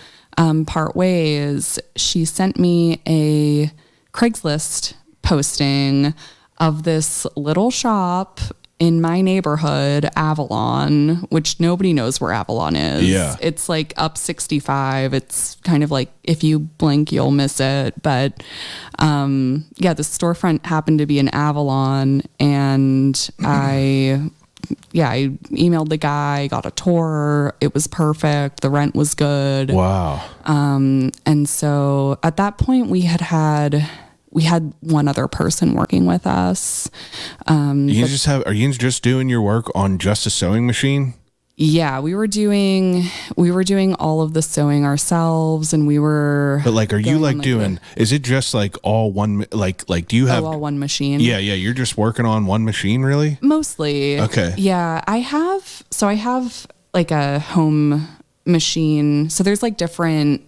part ways, she sent me a Craigslist posting of this little shop in my neighborhood, Avalon, which nobody knows where Avalon is. Yeah. It's like up 65. It's kind of like if you blink, you'll miss it. But the storefront happened to be in Avalon, and I emailed the guy, got a tour. It was perfect. The rent was good. Wow. And so at that point we had one other person working with us. Are you just doing your work on just a sewing machine? Yeah, we were doing all of the sewing ourselves, and we were. But like, are you like doing? Is it just like all one? Like, do you have all one machine? Yeah. You're just working on one machine, really? Mostly. Okay. Yeah, I have like a home machine. So there's like different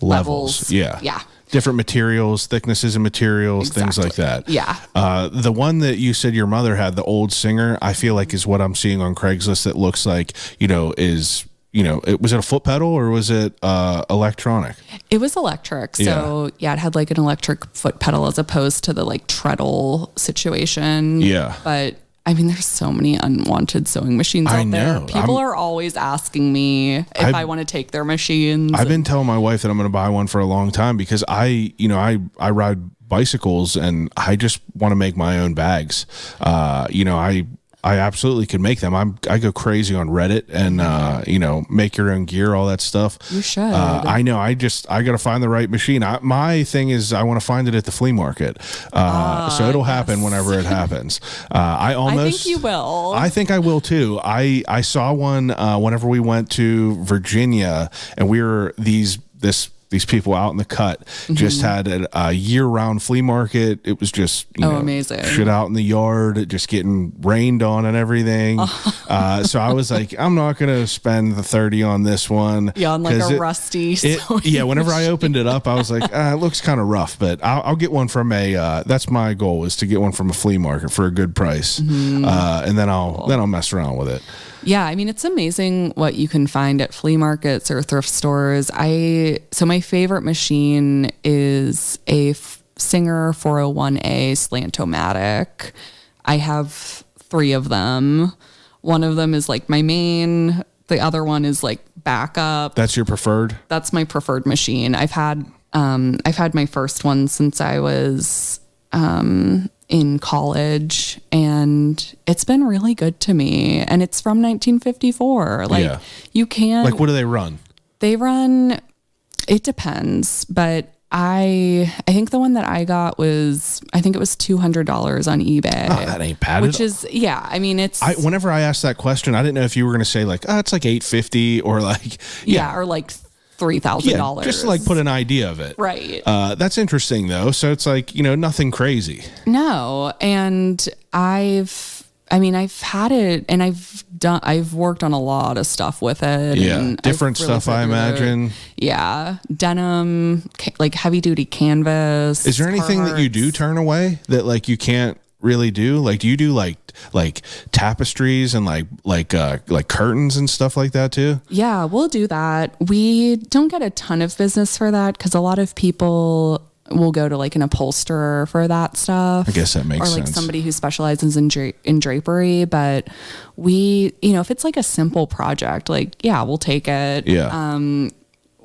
levels. Yeah. Yeah. Different materials, thicknesses of materials, things like that. Yeah. The one that you said your mother had, the old Singer, I feel like is what I'm seeing on Craigslist. That looks like, was it a foot pedal or was it electronic? It was electric. So it had like an electric foot pedal as opposed to the like treadle situation. Yeah. But I mean, there's so many unwanted sewing machines out there. People are always asking me if I want to take their machines. I've been telling my wife that I'm going to buy one for a long time because I ride bicycles and I just want to make my own bags. I absolutely could make them. I go crazy on Reddit and, make your own gear, all that stuff. You should. I know. I got to find the right machine. My thing is I want to find it at the flea market. So it'll happen whenever it happens. I think you will. I think I will too. I saw one, whenever we went to Virginia and we were these people out in the cut just had a year-round flea market. It was just amazing shit out in the yard, just getting rained on and everything. So I was like, I'm not gonna spend the 30 on this one. Yeah, on like a rusty. Whenever I opened it up, I was like, it looks kind of rough, but I'll get one from that's my goal, is to get one from a flea market for a good price, and then I'll mess around with it. Yeah, I mean, it's amazing what you can find at flea markets or thrift stores. So my favorite machine is Singer 401A Slant-O-Matic. I have 3 of them. One of them is like my main. The other one is like backup. That's your preferred? That's my preferred machine. I've had my first one since I was in college, and it's been really good to me. And it's from 1954. Like you can, like, what do they run? They run, it depends, but I think the one that I got was, I think it was $200 on eBay. Oh, that ain't bad. Which is, yeah, I mean, it's. Whenever I asked that question, I didn't know if you were going to say like, oh, it's like $850 or like. Yeah, or like $3,000. Yeah, just to like put an idea of it. Right. That's interesting though. So it's like, nothing crazy. No. And I've had it, and I've worked on a lot of stuff with it. Yeah. And Different really stuff, I imagine. Yeah. Denim, like heavy duty canvas. Is there anything that you do turn away that like you can't really do? Like, do you do like tapestries and like curtains and stuff like that too? Yeah, we'll do that. We don't get a ton of business for that because a lot of people will go to like an upholsterer for that stuff. I guess that makes sense. Or like somebody who specializes in drapery. But we, if it's like a simple project, like, yeah, we'll take it. Yeah.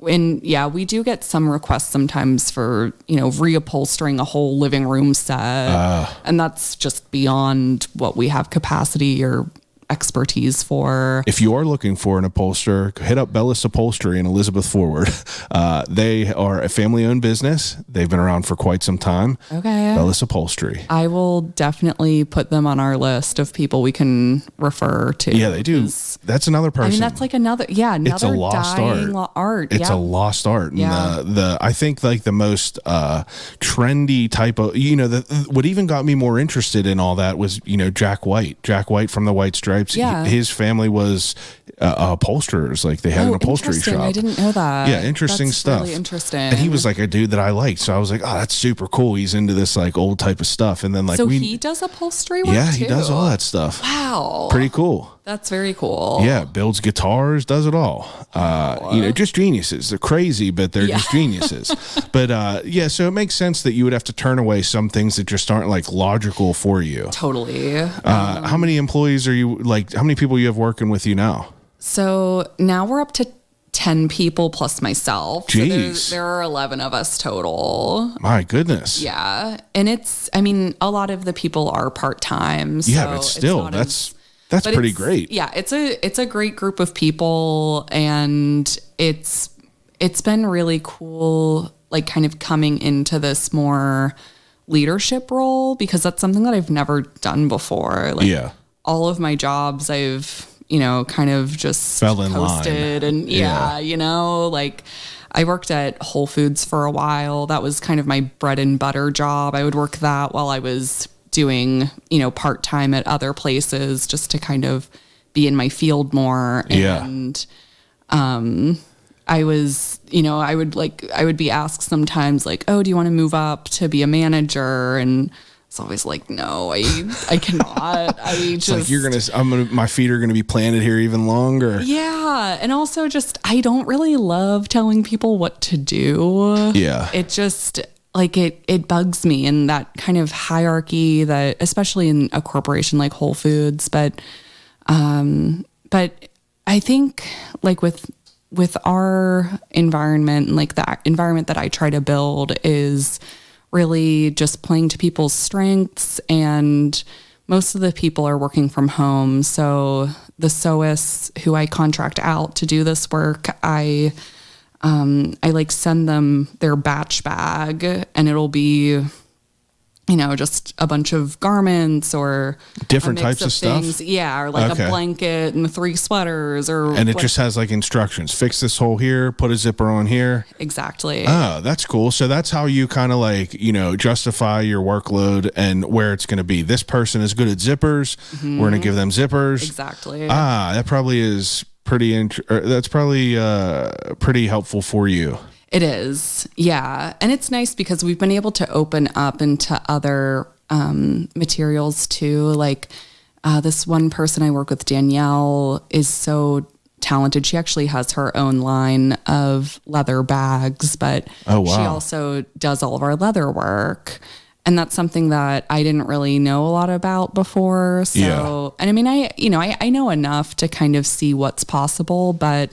And yeah, we do get some requests sometimes for, reupholstering a whole living room set. And that's just beyond what we have capacity or expertise for. If you are looking for an upholsterer, hit up Bellis Upholstery in Elizabeth Forward. They are a family-owned business. They've been around for quite some time. Okay. Bellis Upholstery. I will definitely put them on our list of people we can refer to. Yeah, they do. That's another person. I mean, that's like another it's a lost art. It's a lost art. Yeah. And I think like the most trendy type of, what even got me more interested in all that was, Jack White from the White Stripes. Yeah. His family was upholsterers. Like they had an upholstery shop. I didn't know that. Yeah, interesting That's stuff. Really interesting. And he was like a dude that I liked, so I was like, oh, that's super cool. He's into this like old type of stuff. And then like he does upholstery work. Yeah, too? he does all that stuff. Wow, pretty cool. That's very cool. Yeah, builds guitars, does it all. Just geniuses. They're crazy, but they're just geniuses. But so it makes sense that you would have to turn away some things that just aren't like logical for you. Totally. How many employees are you how many people you have working with you now? So now we're up to 10 people plus myself. Jeez. So there are 11 of us total. My goodness. Yeah. And a lot of the people are part-time. So yeah, but still, that's pretty great. Yeah, it's a great group of people, and it's been really cool, like kind of coming into this more leadership role, because that's something that I've never done before. Like all of my jobs I've, kind of just fell in posted line. And like I worked at Whole Foods for a while. That was kind of my bread and butter job. I would work that while I was doing, part-time at other places, just to kind of be in my field more. And, I was, I would be asked sometimes like, oh, do you want to move up to be a manager? And it's always like, no, I cannot. It's like my feet are going to be planted here even longer. Yeah. And also just, I don't really love telling people what to do. Yeah. It just, like it bugs me in that kind of hierarchy that, especially in a corporation like Whole Foods, but I think like with our environment and like the environment that I try to build is really just playing to people's strengths, and most of the people are working from home. So the sewists who I contract out to do this work, I like send them their batch bag, and it'll be, just a bunch of garments or different types of things. Stuff. Yeah. Or like a blanket and 3 sweaters and it just has like instructions, fix this hole here, put a zipper on here. Exactly. Oh, that's cool. So that's how you kind of like, justify your workload and where it's going to be. This person is good at zippers. Mm-hmm. We're going to give them zippers. Exactly. That probably is that's probably pretty helpful for you. It is. Yeah. And it's nice because we've been able to open up into other materials too. Like this one person I work with, Danielle, is so talented. She actually has her own line of leather bags, but Oh, wow. she also does all of our leather work. And that's something that I didn't really know a lot about before. So, Yeah. and I mean, I know enough to kind of see what's possible, but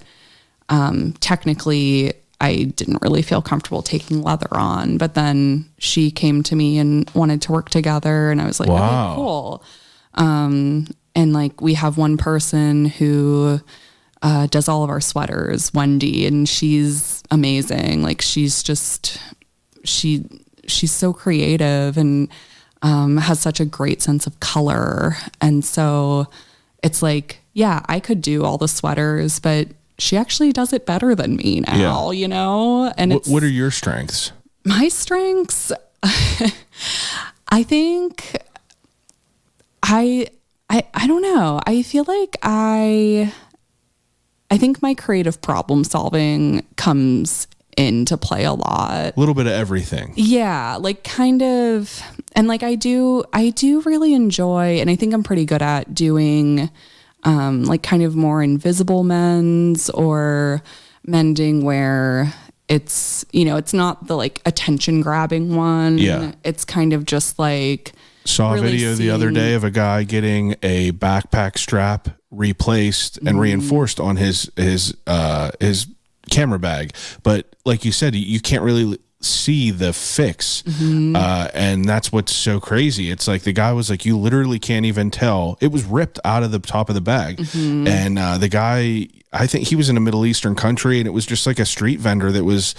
technically I didn't really feel comfortable taking leather on. But then she came to me and wanted to work together, and I was like, Wow. okay, cool. And like we have one person who does all of our sweaters, Wendy, and she's amazing. Like she's so creative and has such a great sense of color. And so it's like, yeah, I could do all the sweaters, but she actually does it better than me now, you know? And What are your strengths? my strengths? I think I don't know. I feel like I think my creative problem solving comes into play a lot. A little bit of everything. Yeah, like kind of, and like I do really enjoy, and I think I'm pretty good at doing like kind of more invisible mends or mending where it's, you know, it's not the like attention grabbing one. Yeah. It's kind of just like, Saw a really video the other day of a guy getting a backpack strap replaced and reinforced on his camera bag. But like you said, you can't really see the fix. And that's what's so crazy. It's like the guy was like, you literally can't even tell. It was ripped out of the top of the bag. And the guy, I think he was in a Middle Eastern country, and it was just like a street vendor that was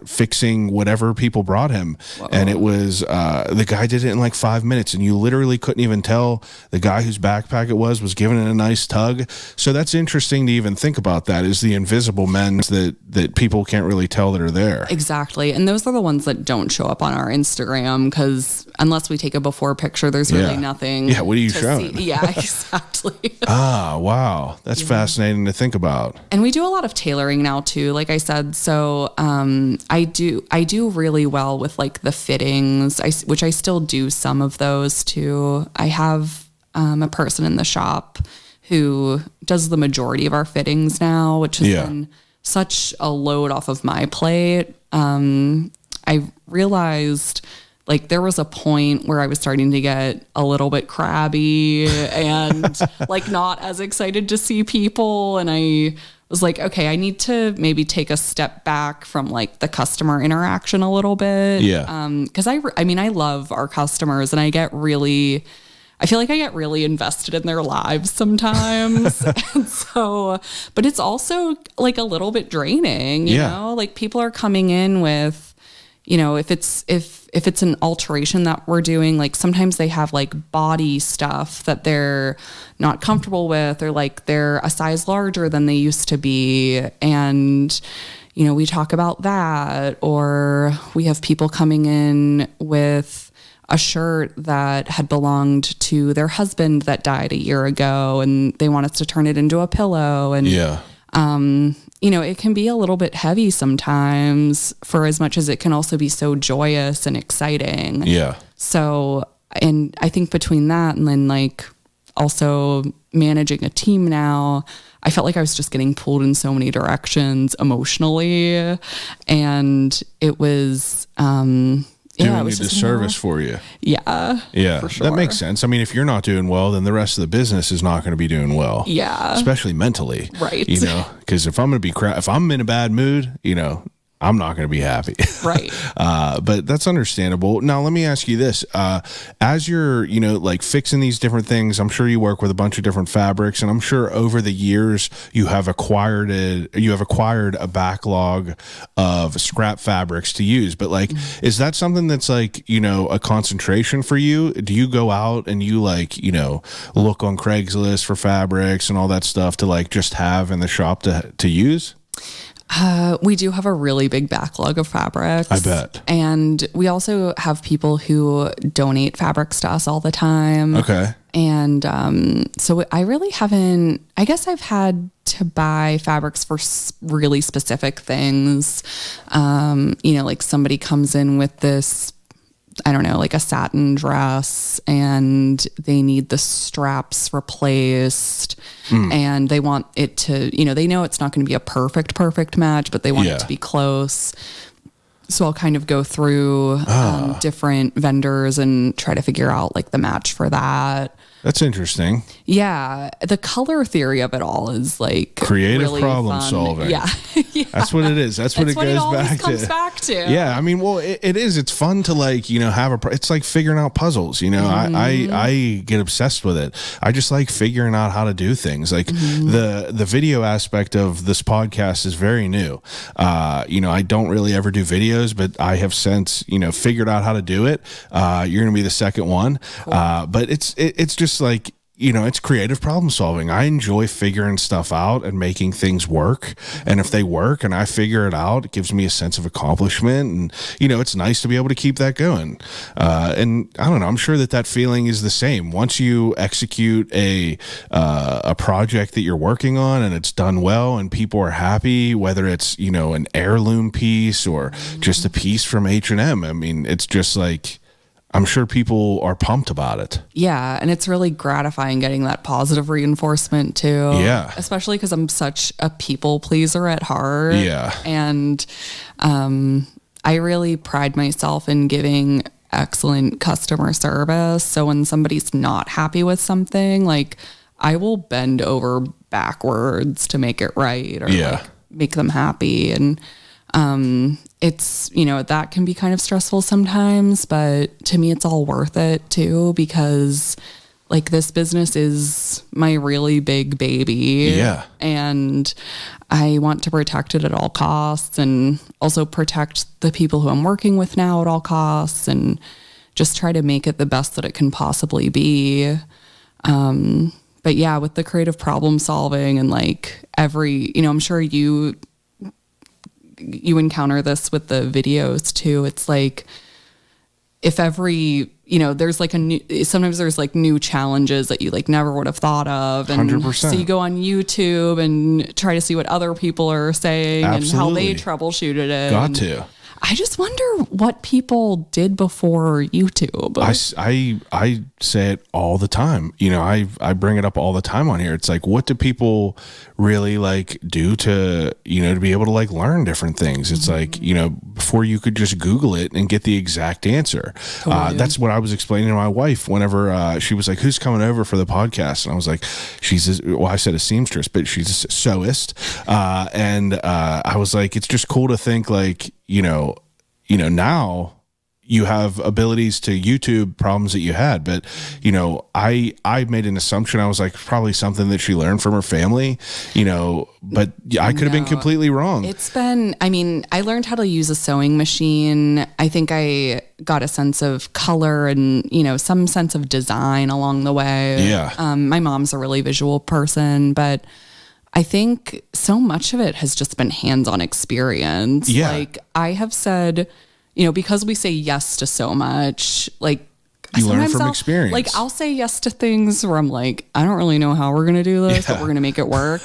fixing whatever people brought him. And it was, the guy did it in like 5 minutes, and you literally couldn't even tell the guy whose backpack it was giving it a nice tug. So that's interesting to even think about. That is the invisible mends that people can't really tell that are there. exactly. And those are the ones that don't show up on our Instagram, because unless we take a before picture, there's really nothing. Yeah, what are you to showing? see. Yeah, exactly. Ah, wow. That's fascinating to think about. And we do a lot of tailoring now too, like I said. So I do really well with like the fittings, which I still do some of those too. I have a person in the shop who does the majority of our fittings now, which has been such a load off of my plate. I realized like there was a point where I was starting to get a little bit crabby and like not as excited to see people. And I was like, okay, I need to maybe take a step back from like the customer interaction a little bit. Yeah. Cause I mean, I love our customers, and I feel like I get really invested in their lives sometimes. And so, but it's also like a little bit draining, you know, like people are coming in with, you know, if it's an alteration that we're doing, like sometimes they have like body stuff that they're not comfortable with, or like they're a size larger than they used to be. And, you know, we talk about that, or we have people coming in with a shirt that had belonged to their husband that died a year ago, and they want us to turn it into a pillow. And, you know, it can be a little bit heavy sometimes, for as much as it can also be so joyous and exciting. Yeah. So, and I think between that and then like also managing a team now, I felt like I was just getting pulled in so many directions emotionally. And it was, Doing it a was just disservice for you. Yeah. Yeah. For sure. That makes sense. I mean, if you're not doing well, then the rest of the business is not going to be doing well. Yeah. Especially mentally. Right. You know, because if I'm going to be if I'm in a bad mood, you know, I'm not going to be happy. Right. But that's understandable. Now, let me ask you this. As you're, you know, like fixing these different things, I'm sure you work with a bunch of different fabrics, and I'm sure over the years you have acquired a backlog of scrap fabrics to use. But like, is that something that's like, you know, a concentration for you? Do you go out and you like, you know, look on Craigslist for fabrics and all that stuff to like just have in the shop to use? We do have a really big backlog of fabrics. I bet. And we also have people who donate fabrics to us all the time. Okay. And so I really haven't, I guess I've had to buy fabrics for really specific things. You know, like somebody comes in with this I don't know, like a satin dress, and they need the straps replaced, and they want it to, you know, they know it's not going to be a perfect match, but they want it to be close. So I'll kind of go through different vendors and try to figure out like the match for that. That's interesting. Yeah. The color theory of it all is like creative really problem fun. solving. Yeah. Yeah. That's what it is. That's what it goes back to. Comes back to. Yeah. I mean, well, it is. It's fun to like, you know, it's like figuring out puzzles, you know. I get obsessed with it. I just like figuring out how to do things. Like the video aspect of this podcast is very new. You know, I don't really ever do videos, but I have since, you know, figured out how to do it. You're going to be the second one. Cool. But it's just like, you know, it's creative problem solving. I enjoy figuring stuff out and making things work. And if they work and I figure it out, it gives me a sense of accomplishment. And, you know, it's nice to be able to keep that going. And I don't know, I'm sure that feeling is the same. Once you execute a project that you're working on and it's done well and people are happy, whether it's, you know, an heirloom piece or just a piece from H&M, I mean, it's just like, I'm sure people are pumped about it. Yeah. And it's really gratifying getting that positive reinforcement too. Yeah. Especially because I'm such a people pleaser at heart. Yeah. And I really pride myself in giving excellent customer service. So when somebody's not happy with something, like I will bend over backwards to make it right or like make them happy. And it's, you know, that can be kind of stressful sometimes, but to me, it's all worth it too, because like this business is my really big baby. Yeah. And I want to protect it at all costs and also protect the people who I'm working with now at all costs and just try to make it the best that it can possibly be. But yeah, with the creative problem solving and like you know, I'm sure you encounter this with the videos too. It's like if every, you know, there's like sometimes there's like new challenges that you like never would have thought of. And 100%. So you go on YouTube and try to see what other people are saying and how they troubleshooted it. Got to. I just wonder what people did before YouTube. I say it all the time. You know, I bring it up all the time on here. It's like, what do people really like do to, you know, to be able to like learn different things? It's like, you know, before you could just Google it and get the exact answer. Totally. That's what I was explaining to my wife whenever she was like, who's coming over for the podcast? And I was like, I said a seamstress, but she's a sewist. And I was like, it's just cool to think like, you know, now you have abilities to YouTube problems that you had, but you know, I made an assumption. I was like, probably something that she learned from her family, you know, but I could have been completely wrong. I learned how to use a sewing machine. I think I got a sense of color and, you know, some sense of design along the way. Yeah. My mom's a really visual person, but I think so much of it has just been hands-on experience. Yeah. Like I have said, you know, because we say yes to so much, like you learn from experience. Like I'll say yes to things where I'm like, I don't really know how we're going to do this, but we're going to make it work.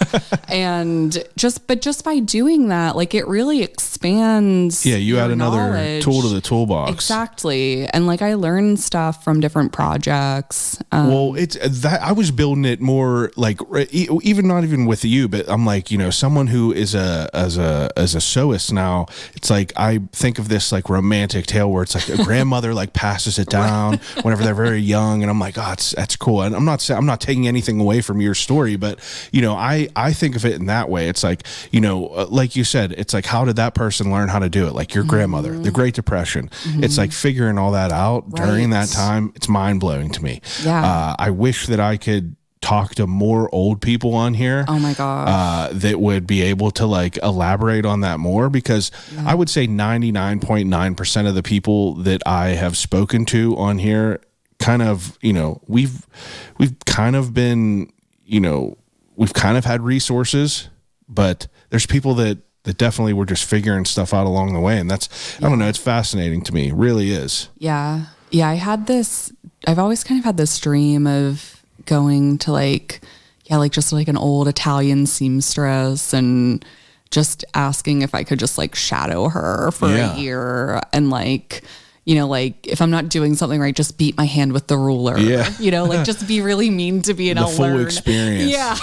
And just by doing that, like it really expands. Yeah. You add another knowledge. Tool to the toolbox. Exactly. And like I learned stuff from different projects. Well, it's that I was building it more like even not even with you, but I'm like, you know, someone who is as a sewist now, it's like, I think of this like romantic tale where it's like a grandmother like passes it down whenever they're very young. And I'm like, oh, that's cool. And I'm not taking anything away from your story, but you know, I think of it in that way. It's like, you know, like you said, it's like, how did that person learn how to do it? Like your grandmother, the Great Depression. It's like figuring all that out during that time. It's mind blowing to me. Yeah. I wish that I could talk to more old people on here. Oh my gosh. That would be able to like elaborate on that more, because I would say 99.9% of the people that I have spoken to on here kind of, you know, we've kind of been, you know, we've kind of had resources, but there's people that definitely were just figuring stuff out along the way. And that's, I don't know, it's fascinating to me. It really is. Yeah. Yeah. I've always kind of had this dream of going to like just like an old Italian seamstress and just asking if I could just like shadow her for a year and like, like if I'm not doing something right, just beat my hand with the ruler. Yeah. Like just be really mean to me and The I'll full learn. experience. Yeah.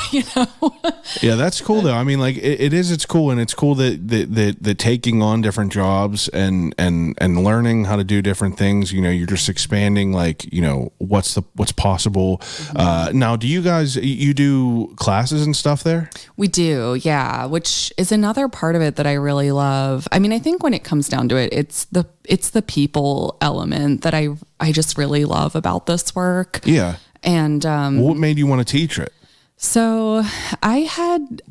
Yeah, that's cool though. I mean, like it's cool, and it's cool that taking on different jobs and learning how to do different things. You're just expanding, like what's possible. Now, do you guys you do classes and stuff there? We do, yeah, which is another part of it that I really love. I mean, I think when it comes down to it, it's the people element that I just really love about this work. Yeah. And what made you want to teach it? So I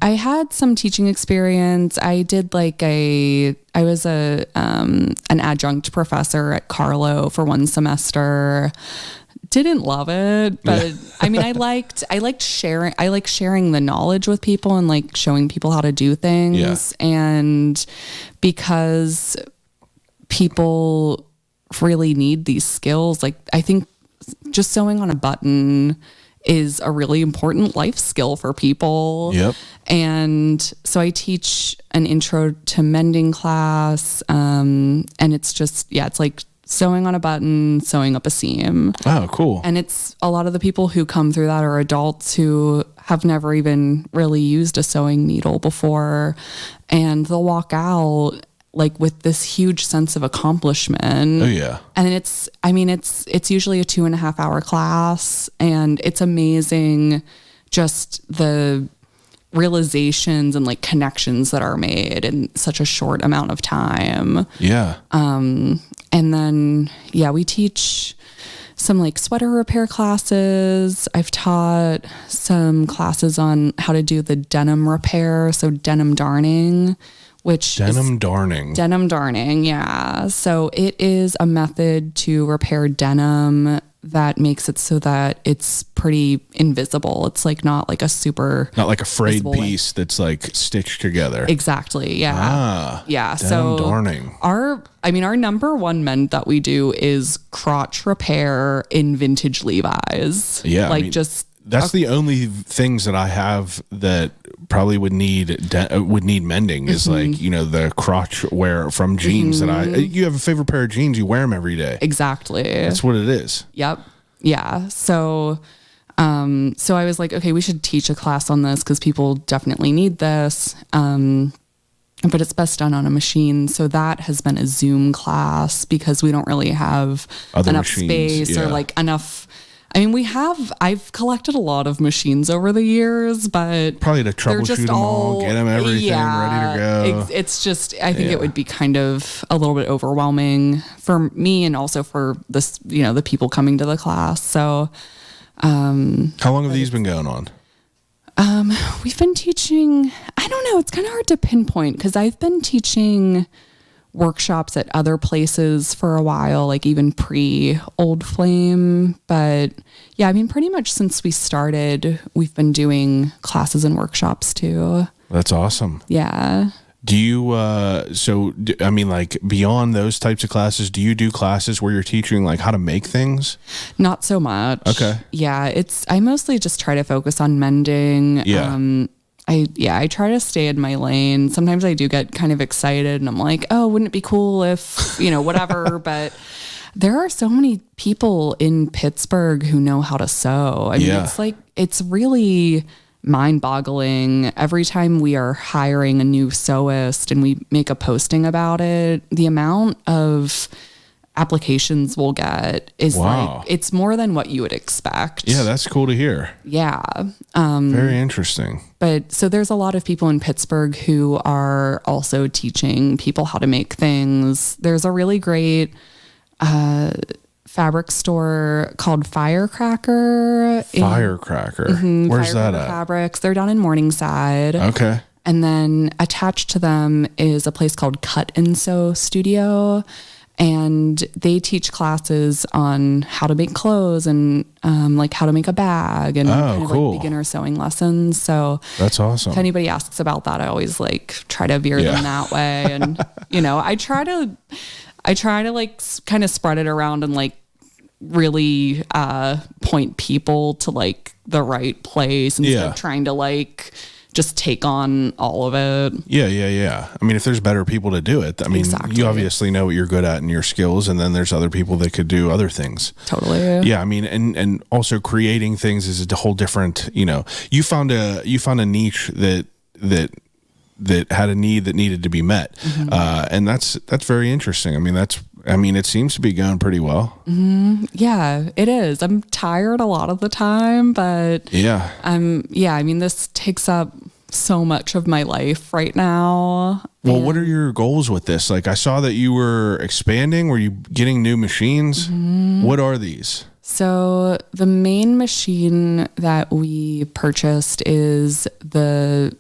had some teaching experience. I was an adjunct professor at Carlo for one semester. Didn't love it, but I mean, I liked sharing. I like sharing the knowledge with people and like showing people how to do things. Yeah. And because people really need these skills, like I think just sewing on a button is a really important life skill for people. Yep. And so I teach an intro to mending class. And it's just, it's like sewing on a button, sewing up a seam. Oh, cool. And it's a lot of the people who come through that are adults who have never even really used a sewing needle before. And they'll walk out like with this huge sense of accomplishment. Oh yeah. And it's usually a 2.5 hour class, and it's amazing just the realizations and like connections that are made in such a short amount of time. Yeah. And then, we teach some like sweater repair classes. I've taught some classes on how to do the denim repair. So denim darning, Denim darning, yeah. So it is a method to repair denim that makes it so that it's pretty invisible. It's like not like a frayed piece that's like stitched together. Exactly, yeah. Denim So darning. Our number one mend that we do is crotch repair in vintage Levi's. Yeah, that's the only things that I have that probably would need mending is like, the crotch wear from jeans you have a favorite pair of jeans, you wear them every day. Exactly. That's what it is. Yep. Yeah. So I was like, okay, we should teach a class on this because people definitely need this. But it's best done on a machine. So that has been a Zoom class because we don't really have enough space or like enough. I mean, I've collected a lot of machines over the years, but probably to troubleshoot them all, get them everything ready to go. It's just, I think it would be kind of a little bit overwhelming for me and also for this, the people coming to the class. So, how long have these been going on? We've been teaching, I don't know, it's kind of hard to pinpoint because I've been teaching workshops at other places for a while, like even pre Old Flame. But yeah, pretty much since we started, we've been doing classes and workshops too. That's awesome. Yeah. Do you, like beyond those types of classes, do you do classes where you're teaching like how to make things? Not so much. Okay. Yeah. I mostly just try to focus on mending. Yeah. I try to stay in my lane. Sometimes I do get kind of excited and I'm like, oh, wouldn't it be cool if, whatever. But there are so many people in Pittsburgh who know how to sew. It's really mind boggling. Every time we are hiring a new sewist and we make a posting about it, the amount of applications we'll get is like, it's more than what you would expect. Yeah, that's cool to hear. Yeah. Very interesting. But so there's a lot of people in Pittsburgh who are also teaching people how to make things. There's a really great fabric store called Firecracker. Where's that at? Fabrics. They're down in Morningside. Okay. And then attached to them is a place called Cut and Sew Studio. And they teach classes on how to make clothes and like how to make a bag and like beginner sewing lessons. So that's awesome. If anybody asks about that, I always like try to veer them that way. And I try to like kind of spread it around and like really point people to like the right place instead of trying to like just take on all of it. Yeah. I mean, if there's better people to do it, I mean, Exactly. you obviously know what you're good at and your skills, and then there's other people that could do other things. Totally. Yeah, I mean, and also creating things is a whole different, you found a niche that had a need that needed to be met. And that's very interesting. I mean, it seems to be going pretty well. Yeah, it is. I'm tired a lot of the time, but Yeah. I mean, this takes up so much of my life right now. Well, what are your goals with this? Like, I saw that you were expanding. Were you getting new machines? What are these? So the main machine that we purchased is the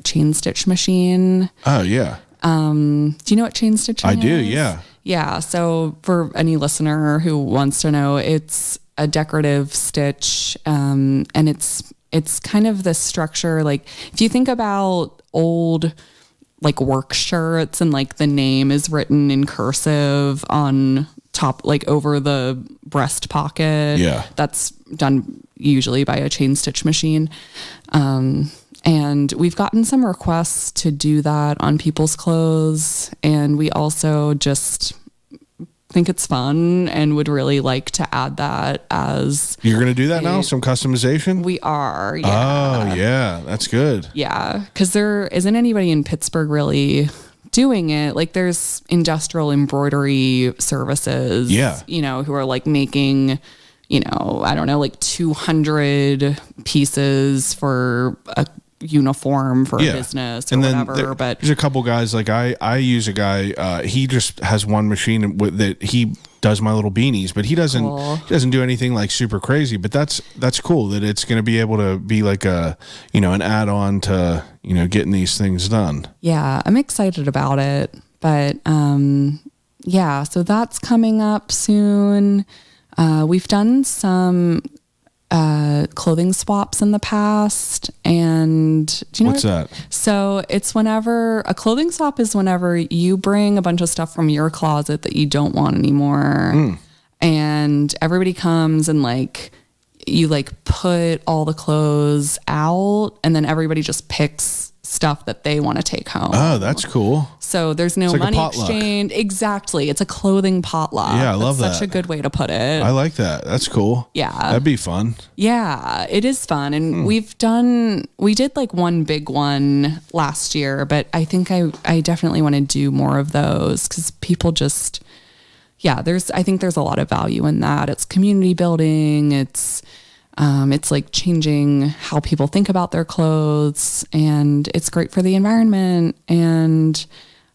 chain stitch machine. Oh, yeah. Do you know what chain stitching is? I do, yeah. Yeah. So for any listener who wants to know, it's a decorative stitch. And it's kind of the structure. Like if you think about old like work shirts and like the name is written in cursive on top, like over the breast pocket. Yeah. That's done usually by a chain stitch machine. And we've gotten some requests to do that on people's clothes. And we also just think it's fun and would really like to add that as... You're going to do that now? Some customization? We are, yeah. Oh, yeah. That's good. Yeah, because there isn't anybody in Pittsburgh really doing it. Like there's industrial embroidery services, who are like making... I don't know, like 200 pieces for a uniform for a business or whatever. But there's a couple guys, like I use a guy, he just has one machine that he does my little beanies, but he doesn't do anything like super crazy, but that's cool that it's going to be able to be like a, an add-on to, getting these things done. Yeah, I'm excited about it. But so that's coming up soon. We've done some clothing swaps in the past, and do you know what's that? So it's whenever a clothing swap is whenever you bring a bunch of stuff from your closet that you don't want anymore, and everybody comes and like you like put all the clothes out, and then everybody just picks stuff that they want to take home. Oh, that's cool. So there's no like money exchange. Exactly. It's a clothing potluck. Yeah, I love that. Such a good way to put it. I like that. That's cool. Yeah. That'd be fun. Yeah, it is fun. And we did like one big one last year, but I think I definitely want to do more of those because people just, I think there's a lot of value in that. It's community building. It's like changing how people think about their clothes, and it's great for the environment, and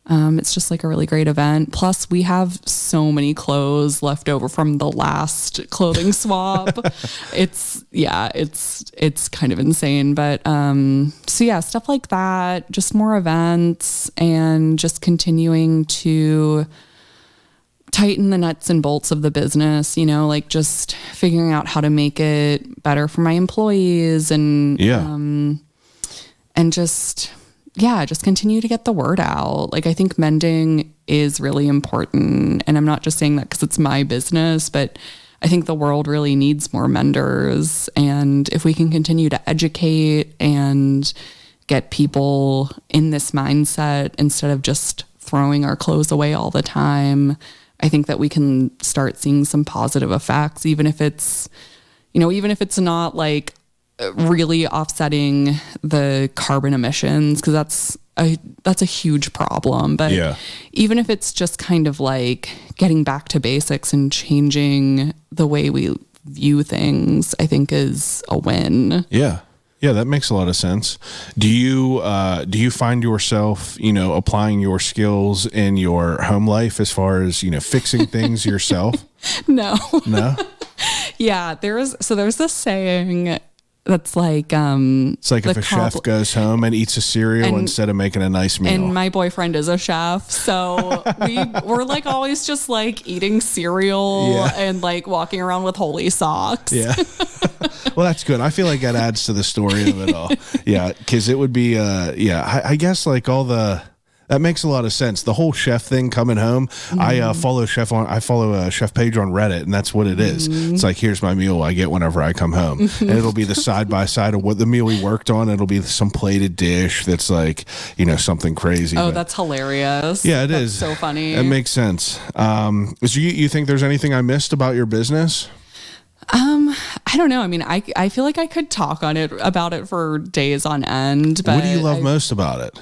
it's just like a really great event. Plus we have so many clothes left over from the last clothing swap. It's kind of insane, but stuff like that, just more events and just continuing to tighten the nuts and bolts of the business, like just figuring out how to make it better for my employees and just continue to get the word out. Like I think mending is really important, and I'm not just saying that because it's my business, but I think the world really needs more menders. And if we can continue to educate and get people in this mindset instead of just throwing our clothes away all the time, I think that we can start seeing some positive effects, even if it's not like really offsetting the carbon emissions, because that's a huge problem. But even if it's just kind of like getting back to basics and changing the way we view things, I think is a win. Yeah. Yeah, that makes a lot of sense. Do you find yourself, applying your skills in your home life as far as, fixing things yourself? No. Yeah, there's this saying that's like it's like if a chef goes home and eats a cereal instead of making a nice meal. And my boyfriend is a chef, so we're like always just like eating cereal and like walking around with holy socks. Yeah. Well, that's good. I feel like that adds to the story of it all. Yeah, because it would be I guess like all the That makes a lot of sense. The whole chef thing coming home. I follow a chef page on Reddit, and that's what it is. It's like, here's my meal I get whenever I come home, and it'll be the side by side of what the meal we worked on. It'll be some plated dish that's like, something crazy. Oh, that's hilarious. Yeah, that's so funny. It makes sense. So you think there's anything I missed about your business? I don't know. I mean, I feel like I could talk about it for days on end. But what do you love most about it?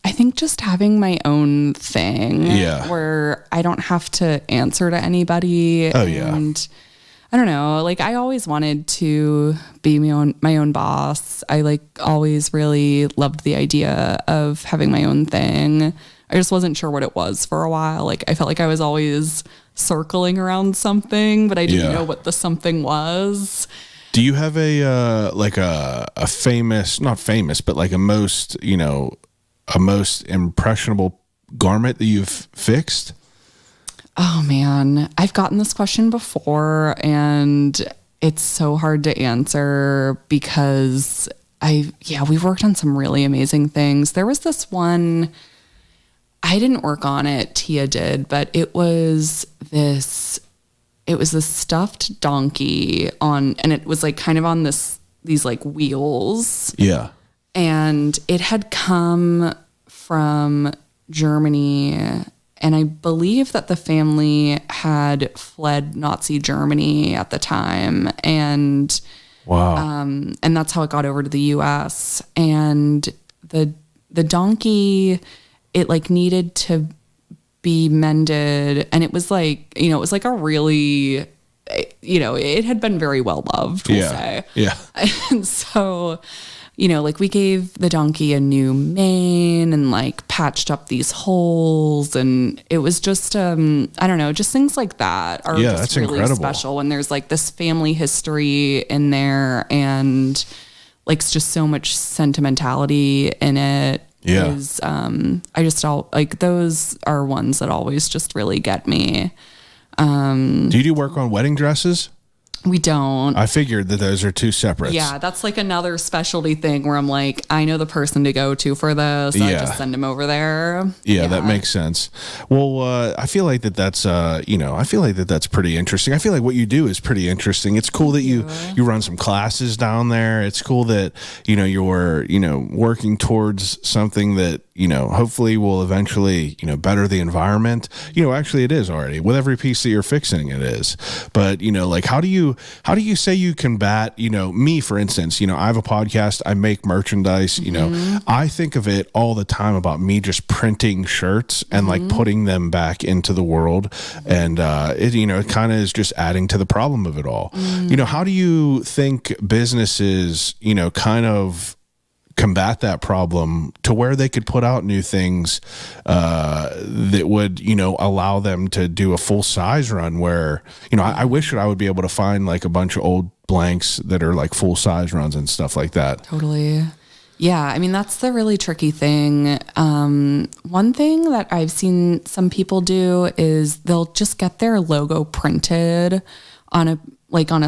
I think just having my own thing, where I don't have to answer to anybody. Oh, yeah. And I don't know, like I always wanted to be my own boss. I like always really loved the idea of having my own thing. I just wasn't sure what it was for a while. Like I felt like I was always circling around something, but I didn't know what the something was. Do you have a famous, not famous, but like a most impressionable garment that you've fixed? Oh man, I've gotten this question before and it's so hard to answer because we've worked on some really amazing things. There was this one, I didn't work on it, Tia did, but it was this stuffed donkey and it was like kind of on these like wheels. Yeah. And it had come from Germany, and I believe that the family had fled Nazi Germany at the time, and wow. And that's how it got over to the US. And the donkey, it like needed to be mended, and it was like, it was like a really, it had been very well loved, we'll say. Yeah. And so, like we gave the donkey a new mane and like patched up these holes, and it was just I don't know, just things like that are just that's really incredible. special when there's like this family history in there and like just so much sentimentality in it. Yeah. I just felt like those are ones that always just really get me. Do you do work on wedding dresses? We don't. I figured that those are two separate. Yeah, that's like another specialty thing where I'm like, I know the person to go to for this. I just send them over there. Yeah, that makes sense. Well, I feel like that's pretty interesting. I feel like what you do is pretty interesting. It's cool that you run some classes down there. It's cool that, you're, working towards something that, hopefully will eventually, better the environment. Actually it is already with every piece that you're fixing, it is. But, like, how do you say you combat, me, for instance, I have a podcast, I make merchandise, I think of it all the time about me just printing shirts and like putting them back into the world. And, it kind of is just adding to the problem of it all. How do you think businesses, kind of combat that problem to where they could put out new things that would, allow them to do a full size run where, I wish that I would be able to find like a bunch of old blanks that are like full size runs and stuff like that. Totally. Yeah. I mean, that's the really tricky thing. One thing that I've seen some people do is they'll just get their logo printed on a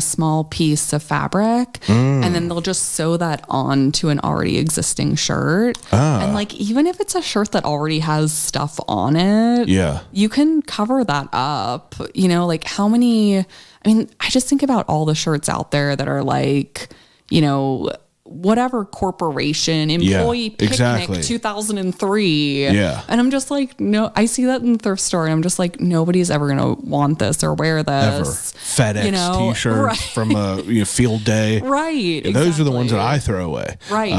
small piece of fabric, and then they'll just sew that on to an already existing shirt. And like, even if it's a shirt that already has stuff on it, you can cover that up, like how many, I just think about all the shirts out there that are like, whatever corporation, employee picnic 2003. Yeah. And I'm just like, no, I see that in the thrift store and I'm just like, nobody's ever going to want this or wear this. Ever. FedEx t-shirts from a field day. Right. Those are the ones that I throw away. Right.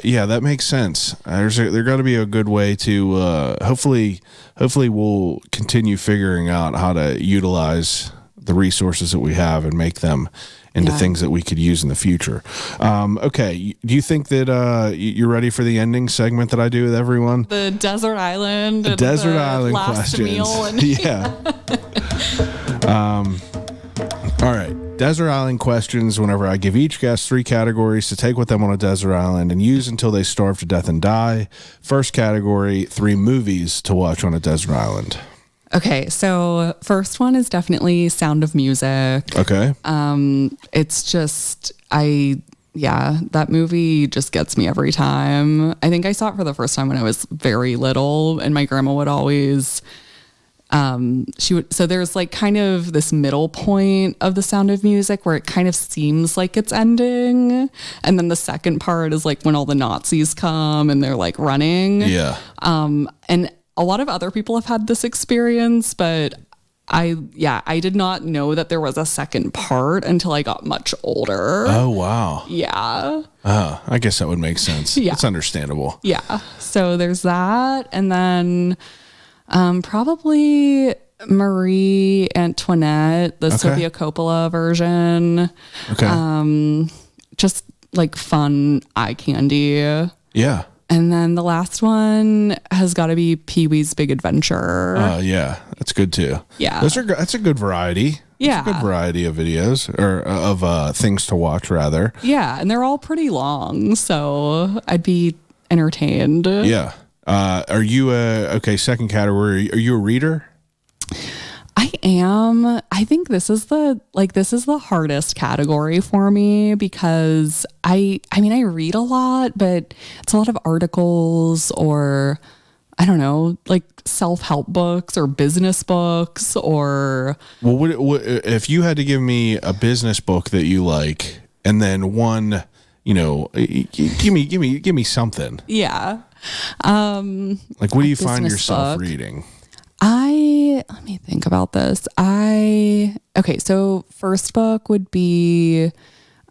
That makes sense. There's got to be a good way to, hopefully we'll continue figuring out how to utilize the resources that we have and make them into things that we could use in the future. Okay. Do you think that you're ready for the ending segment that I do with everyone? The desert island. The desert island last questions. Meal and all right. Desert island questions. Whenever I give each guest 3 categories to take with them on a desert island and use until they starve to death and die. First category, 3 movies to watch on a desert island. Okay, so first one is definitely Sound of Music. Okay. It's just, I that movie just gets me every time. I think I saw it for the first time when I was very little, and my grandma would always, so there's like kind of this middle point of The Sound of Music where it kind of seems like it's ending. And then the second part is like when all the Nazis come and they're like running. Yeah. And a lot of other people have had this experience, but I did not know that there was a second part until I got much older. Oh, wow. Yeah. I guess that would make sense. Yeah. It's understandable. Yeah. So there's that. And then probably Marie Antoinette, the Sofia Coppola version. Okay. Just like fun eye candy. Yeah. And then the last one has got to be Pee-wee's Big Adventure. Yeah, that's good too. Yeah. That's a good variety. Yeah. It's a good variety of videos or of things to watch rather. Yeah, and they're all pretty long, so I'd be entertained. Yeah. Are you second category, are you a reader? I am. I think this is the hardest category for me because I read a lot, but it's a lot of articles or I don't know, like self-help books or business books or. Well, what if you had to give me a business book that you like and then one, give me something. Yeah. Like, what do you find business yourself book. reading? Let me think about this. So first book would be,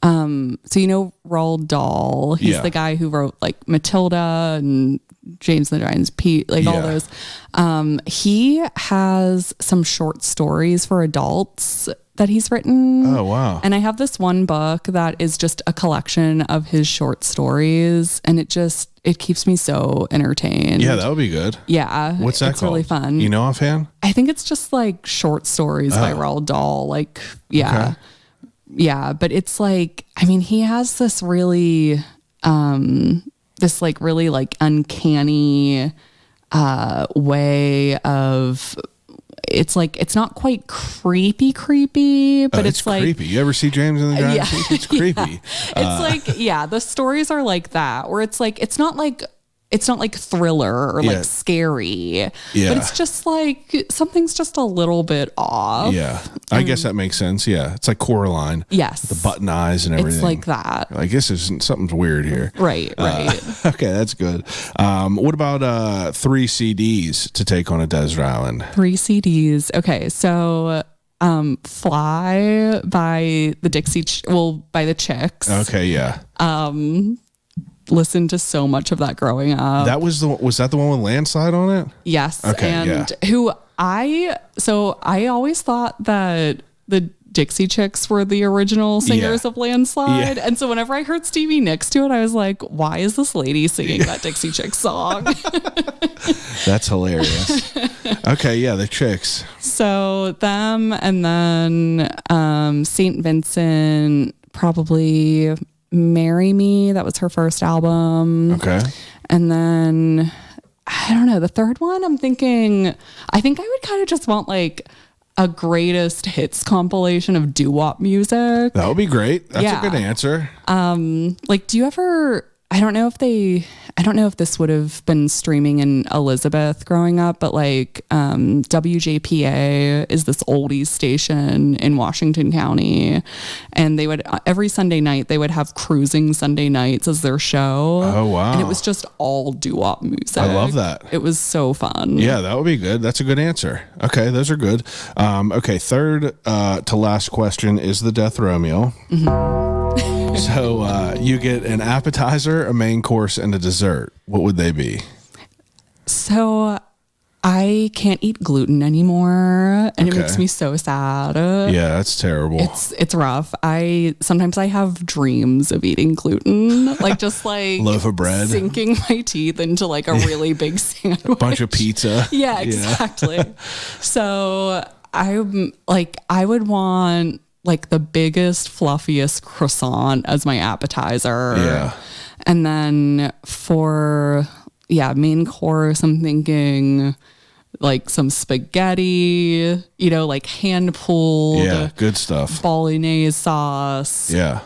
Roald Dahl. He's the guy who wrote like Matilda and James and the Giant's Pete, like all those. He has some short stories for adults that he's written. Oh, wow. And I have this one book that is just a collection of his short stories, and it keeps me so entertained. Yeah, that would be good. Yeah. What's that it's called? Really fun. You know offhand? I think it's just like short stories by Roald Dahl. Like, yeah. Okay. Yeah. But it's like, he has this really, really like uncanny way of, it's like, it's not quite creepy, but it's like creepy. You ever see James and the Giant Peach? It's creepy. It's the stories are like that, where it's like, it's not like thriller or like scary, but it's just like something's just a little bit off. Yeah. I guess that makes sense. Yeah. It's like Coraline. Yes. The button eyes and everything. It's like that. Like, this is something's weird here. Right. Okay. That's good. What about 3 CDs to take on a desert island? 3 CDs. Okay. So, Fly by the by the Chicks. Okay. Yeah. Listened to so much of that growing up. Was that the one with Landslide on it? Yes. Okay, and I always thought that the Dixie Chicks were the original singers of Landslide. Yeah. And so whenever I heard Stevie Nicks do it, I was like, why is this lady singing that Dixie Chicks song? That's hilarious. Okay, yeah, the Chicks. So them, and then St. Vincent, probably Marry Me. That was her first album. Okay. And then I don't know, the third one, I think I would kind of just want like a greatest hits compilation of doo-wop music. That would be great. That's a good answer. Like, do you ever, I don't know if this would have been streaming in Elizabeth growing up, but like WJPA is this oldies station in Washington County, and they would every Sunday night they would have Cruising Sunday Nights as their show. Oh, wow. And it was just all doo-wop music. I love that. It was so fun. Yeah, that would be good. That's a good answer. Okay, those are good. Okay, third to last question is the Death Row meal. So you get an appetizer, a main course, and a dessert. What would they be? So I can't eat gluten anymore, and it makes me so sad. Yeah, that's terrible. It's rough. Sometimes I have dreams of eating gluten, like just like loaf of bread, sinking my teeth into like a really big sandwich, a bunch of pizza. Yeah, exactly. So I would want like the biggest, fluffiest croissant as my appetizer. Yeah. And then for main course, I'm thinking like some spaghetti, like hand pulled. Yeah, good stuff. Bolognese sauce. Yeah.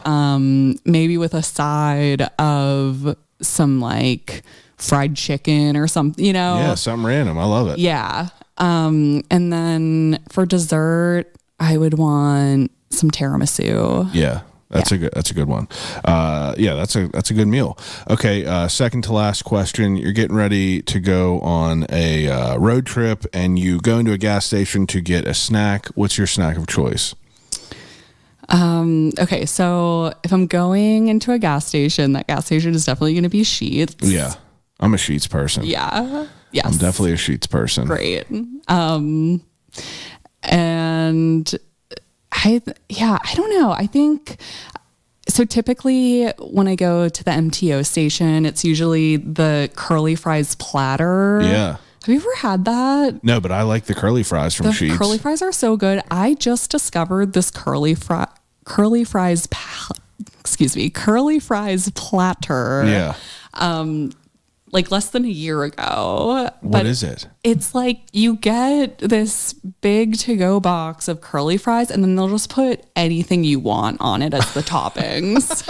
Maybe with a side of some like fried chicken or something, Yeah, something random. I love it. Yeah. And then for dessert, I would want some tiramisu. Yeah. That's a good one. That's a good meal. Okay. Second to last question. You're getting ready to go on a road trip and you go into a gas station to get a snack. What's your snack of choice? Okay. So if I'm going into a gas station, that gas station is definitely going to be Sheetz. Yeah. I'm a Sheetz person. Yeah. Yes. I'm definitely a Sheetz person. Great. And I don't know. I think so. Typically when I go to the MTO station, it's usually the curly fries platter. Yeah. Have you ever had that? No, but I like the curly fries from Sheetz. Curly fries are so good. I just discovered this curly fries platter. Yeah. Like less than a year ago. What is it? It's like you get this big to-go box of curly fries and then they'll just put anything you want on it as the toppings.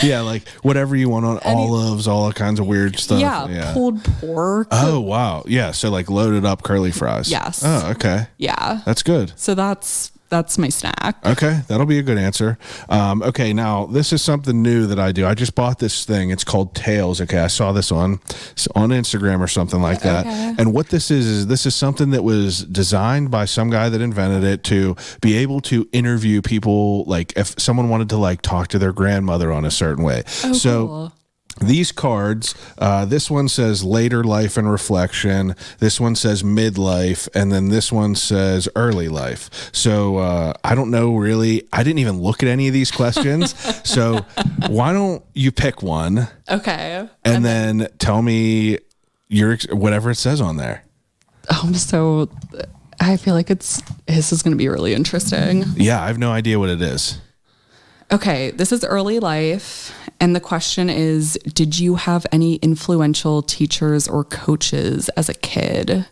Yeah, like whatever you want on olives, all kinds of weird stuff. Yeah, pulled pork. Oh, wow. Yeah, so like loaded up curly fries. Yes. Oh, okay. Yeah. That's good. So that's my snack. Okay, that'll be a good answer. Okay, now this is something new that I do. I just bought this thing. It's called Tails. Okay, I saw this on Instagram or something like that. Okay. And what this is something that was designed by some guy that invented it to be able to interview people. Like if someone wanted to like talk to their grandmother on a certain way. Oh, so. Cool. These cards, this one says later life and reflection. This one says midlife. And then this one says early life. So I don't know really. I didn't even look at any of these questions. So why don't you pick one? Okay. And then tell me whatever it says on there. So I feel like this is going to be really interesting. Yeah, I have no idea what it is. Okay, this is early life. And the question is, did you have any influential teachers or coaches as a kid?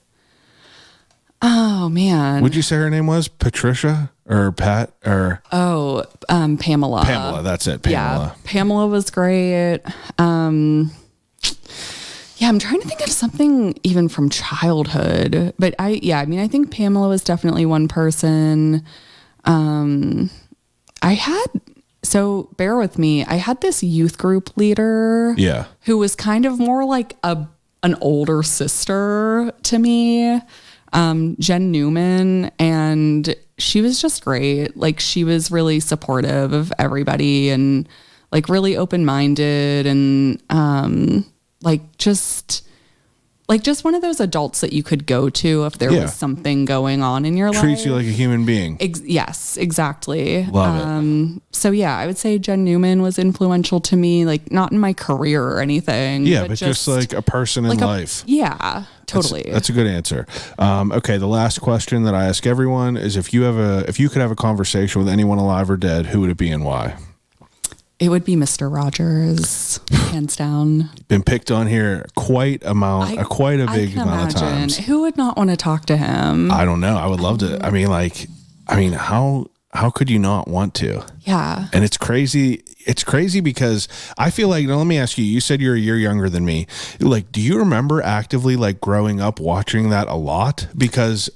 Oh, man. Would you say her name was Patricia or Pat or? Oh, Pamela. Pamela, that's it. Pamela. Yeah, Pamela was great. I'm trying to think of something even from childhood. But I think Pamela was definitely one person. So bear with me. I had this youth group leader who was kind of more like an older sister to me, Jen Newman. And she was just great. Like she was really supportive of everybody and like really open-minded and just one of those adults that you could go to if there was something going on in your life. Treats you like a human being. Yes, exactly. Love it. So yeah, I would say Jen Newman was influential to me, like not in my career or anything. Yeah, but just like a person in life. Yeah, totally. That's a good answer. Okay, the last question that I ask everyone is if you could have a conversation with anyone alive or dead, who would it be and why? It would be Mr. Rogers, hands down. Been picked on here quite a big amount of times. Who would not want to talk to him? I don't know. I would love to. I mean, how could you not want to? Yeah. And it's crazy. It's crazy because I feel like, now let me ask you, you said you're a year younger than me. Like, do you remember actively like growing up watching that a lot? Because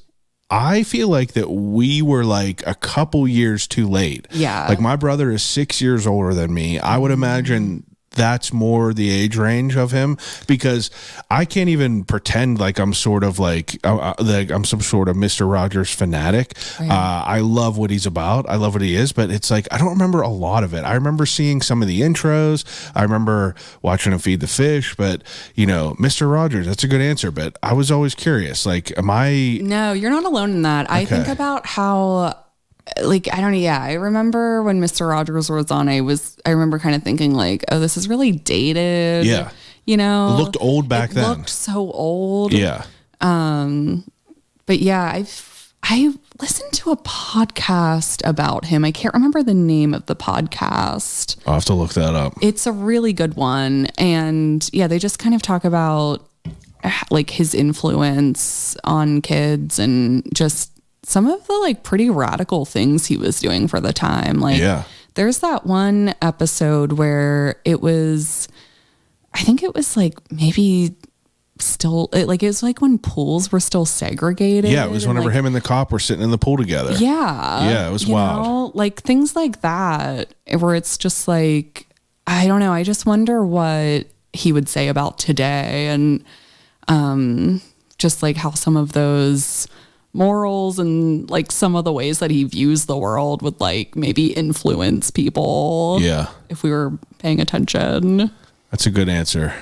I feel like that we were like a couple years too late. Yeah. Like my brother is 6 years older than me. I would imagine that's more the age range of him because I can't even pretend like I'm sort of like I'm some sort of Mr. Rogers fanatic. Right. I love what he's about. I love what he is, but it's like, I don't remember a lot of it. I remember seeing some of the intros. I remember watching him feed the fish, but Mr. Rogers, that's a good answer. But I was always curious, like, No, you're not alone in that. Okay. I think about how, like, I remember when Mr. Rogers was on, I remember kind of thinking like, oh, this is really dated. Yeah. It looked old back then. It looked so old. Yeah. But yeah, I listened to a podcast about him. I can't remember the name of the podcast. I'll have to look that up. It's a really good one. And yeah, they just kind of talk about like his influence on kids and just some of the like pretty radical things he was doing for the time. Like there's that one episode where it was, I think it was like maybe still it was like when pools were still segregated. Yeah, it was whenever him and the cop were sitting in the pool together. Yeah, it was wild. Like things like that where it's just like, I don't know, I just wonder what he would say about today, and just like how some of those morals and like some of the ways that he views the world would like maybe influence people. Yeah, if we were paying attention. That's a good answer.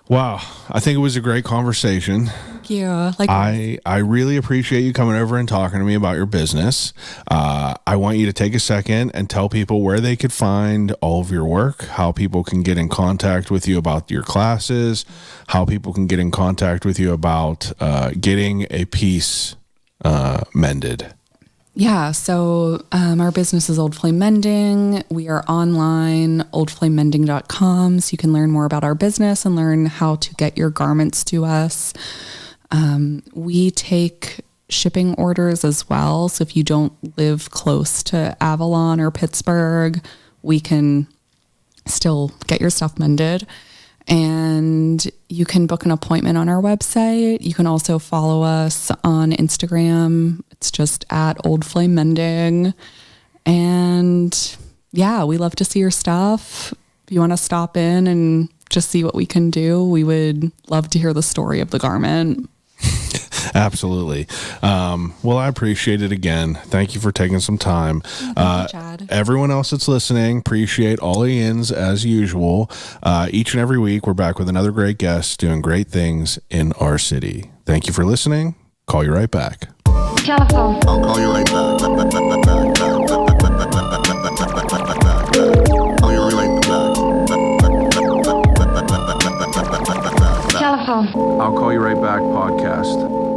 Wow, I think it was a great conversation. Yeah, like I really appreciate you coming over and talking to me about your business. I want you to take a second and tell people where they could find all of your work, how people can get in contact with you about your classes, how people can get in contact with you about getting a piece mended. Yeah, so our business is Old Flame Mending. We are online, oldflamemending.com, so you can learn more about our business and learn how to get your garments to us. We take shipping orders as well, so if you don't live close to Avalon or Pittsburgh, we can still get your stuff mended. And you can book an appointment on our website. You can also follow us on Instagram. It's just at Old Flame Mending. And yeah, we love to see your stuff. If you want to stop in and just see what we can do, we would love to hear the story of the garment. Absolutely. Well, I appreciate it again. Thank you for taking some time. Thank you, Chad. Everyone else that's listening, appreciate all the ins as usual. Each and every week, we're back with another great guest doing great things in our city. Thank you for listening. Call you right back. Telephone. I'll call you right back. Call you right back. Telephone. I'll call you right back podcast.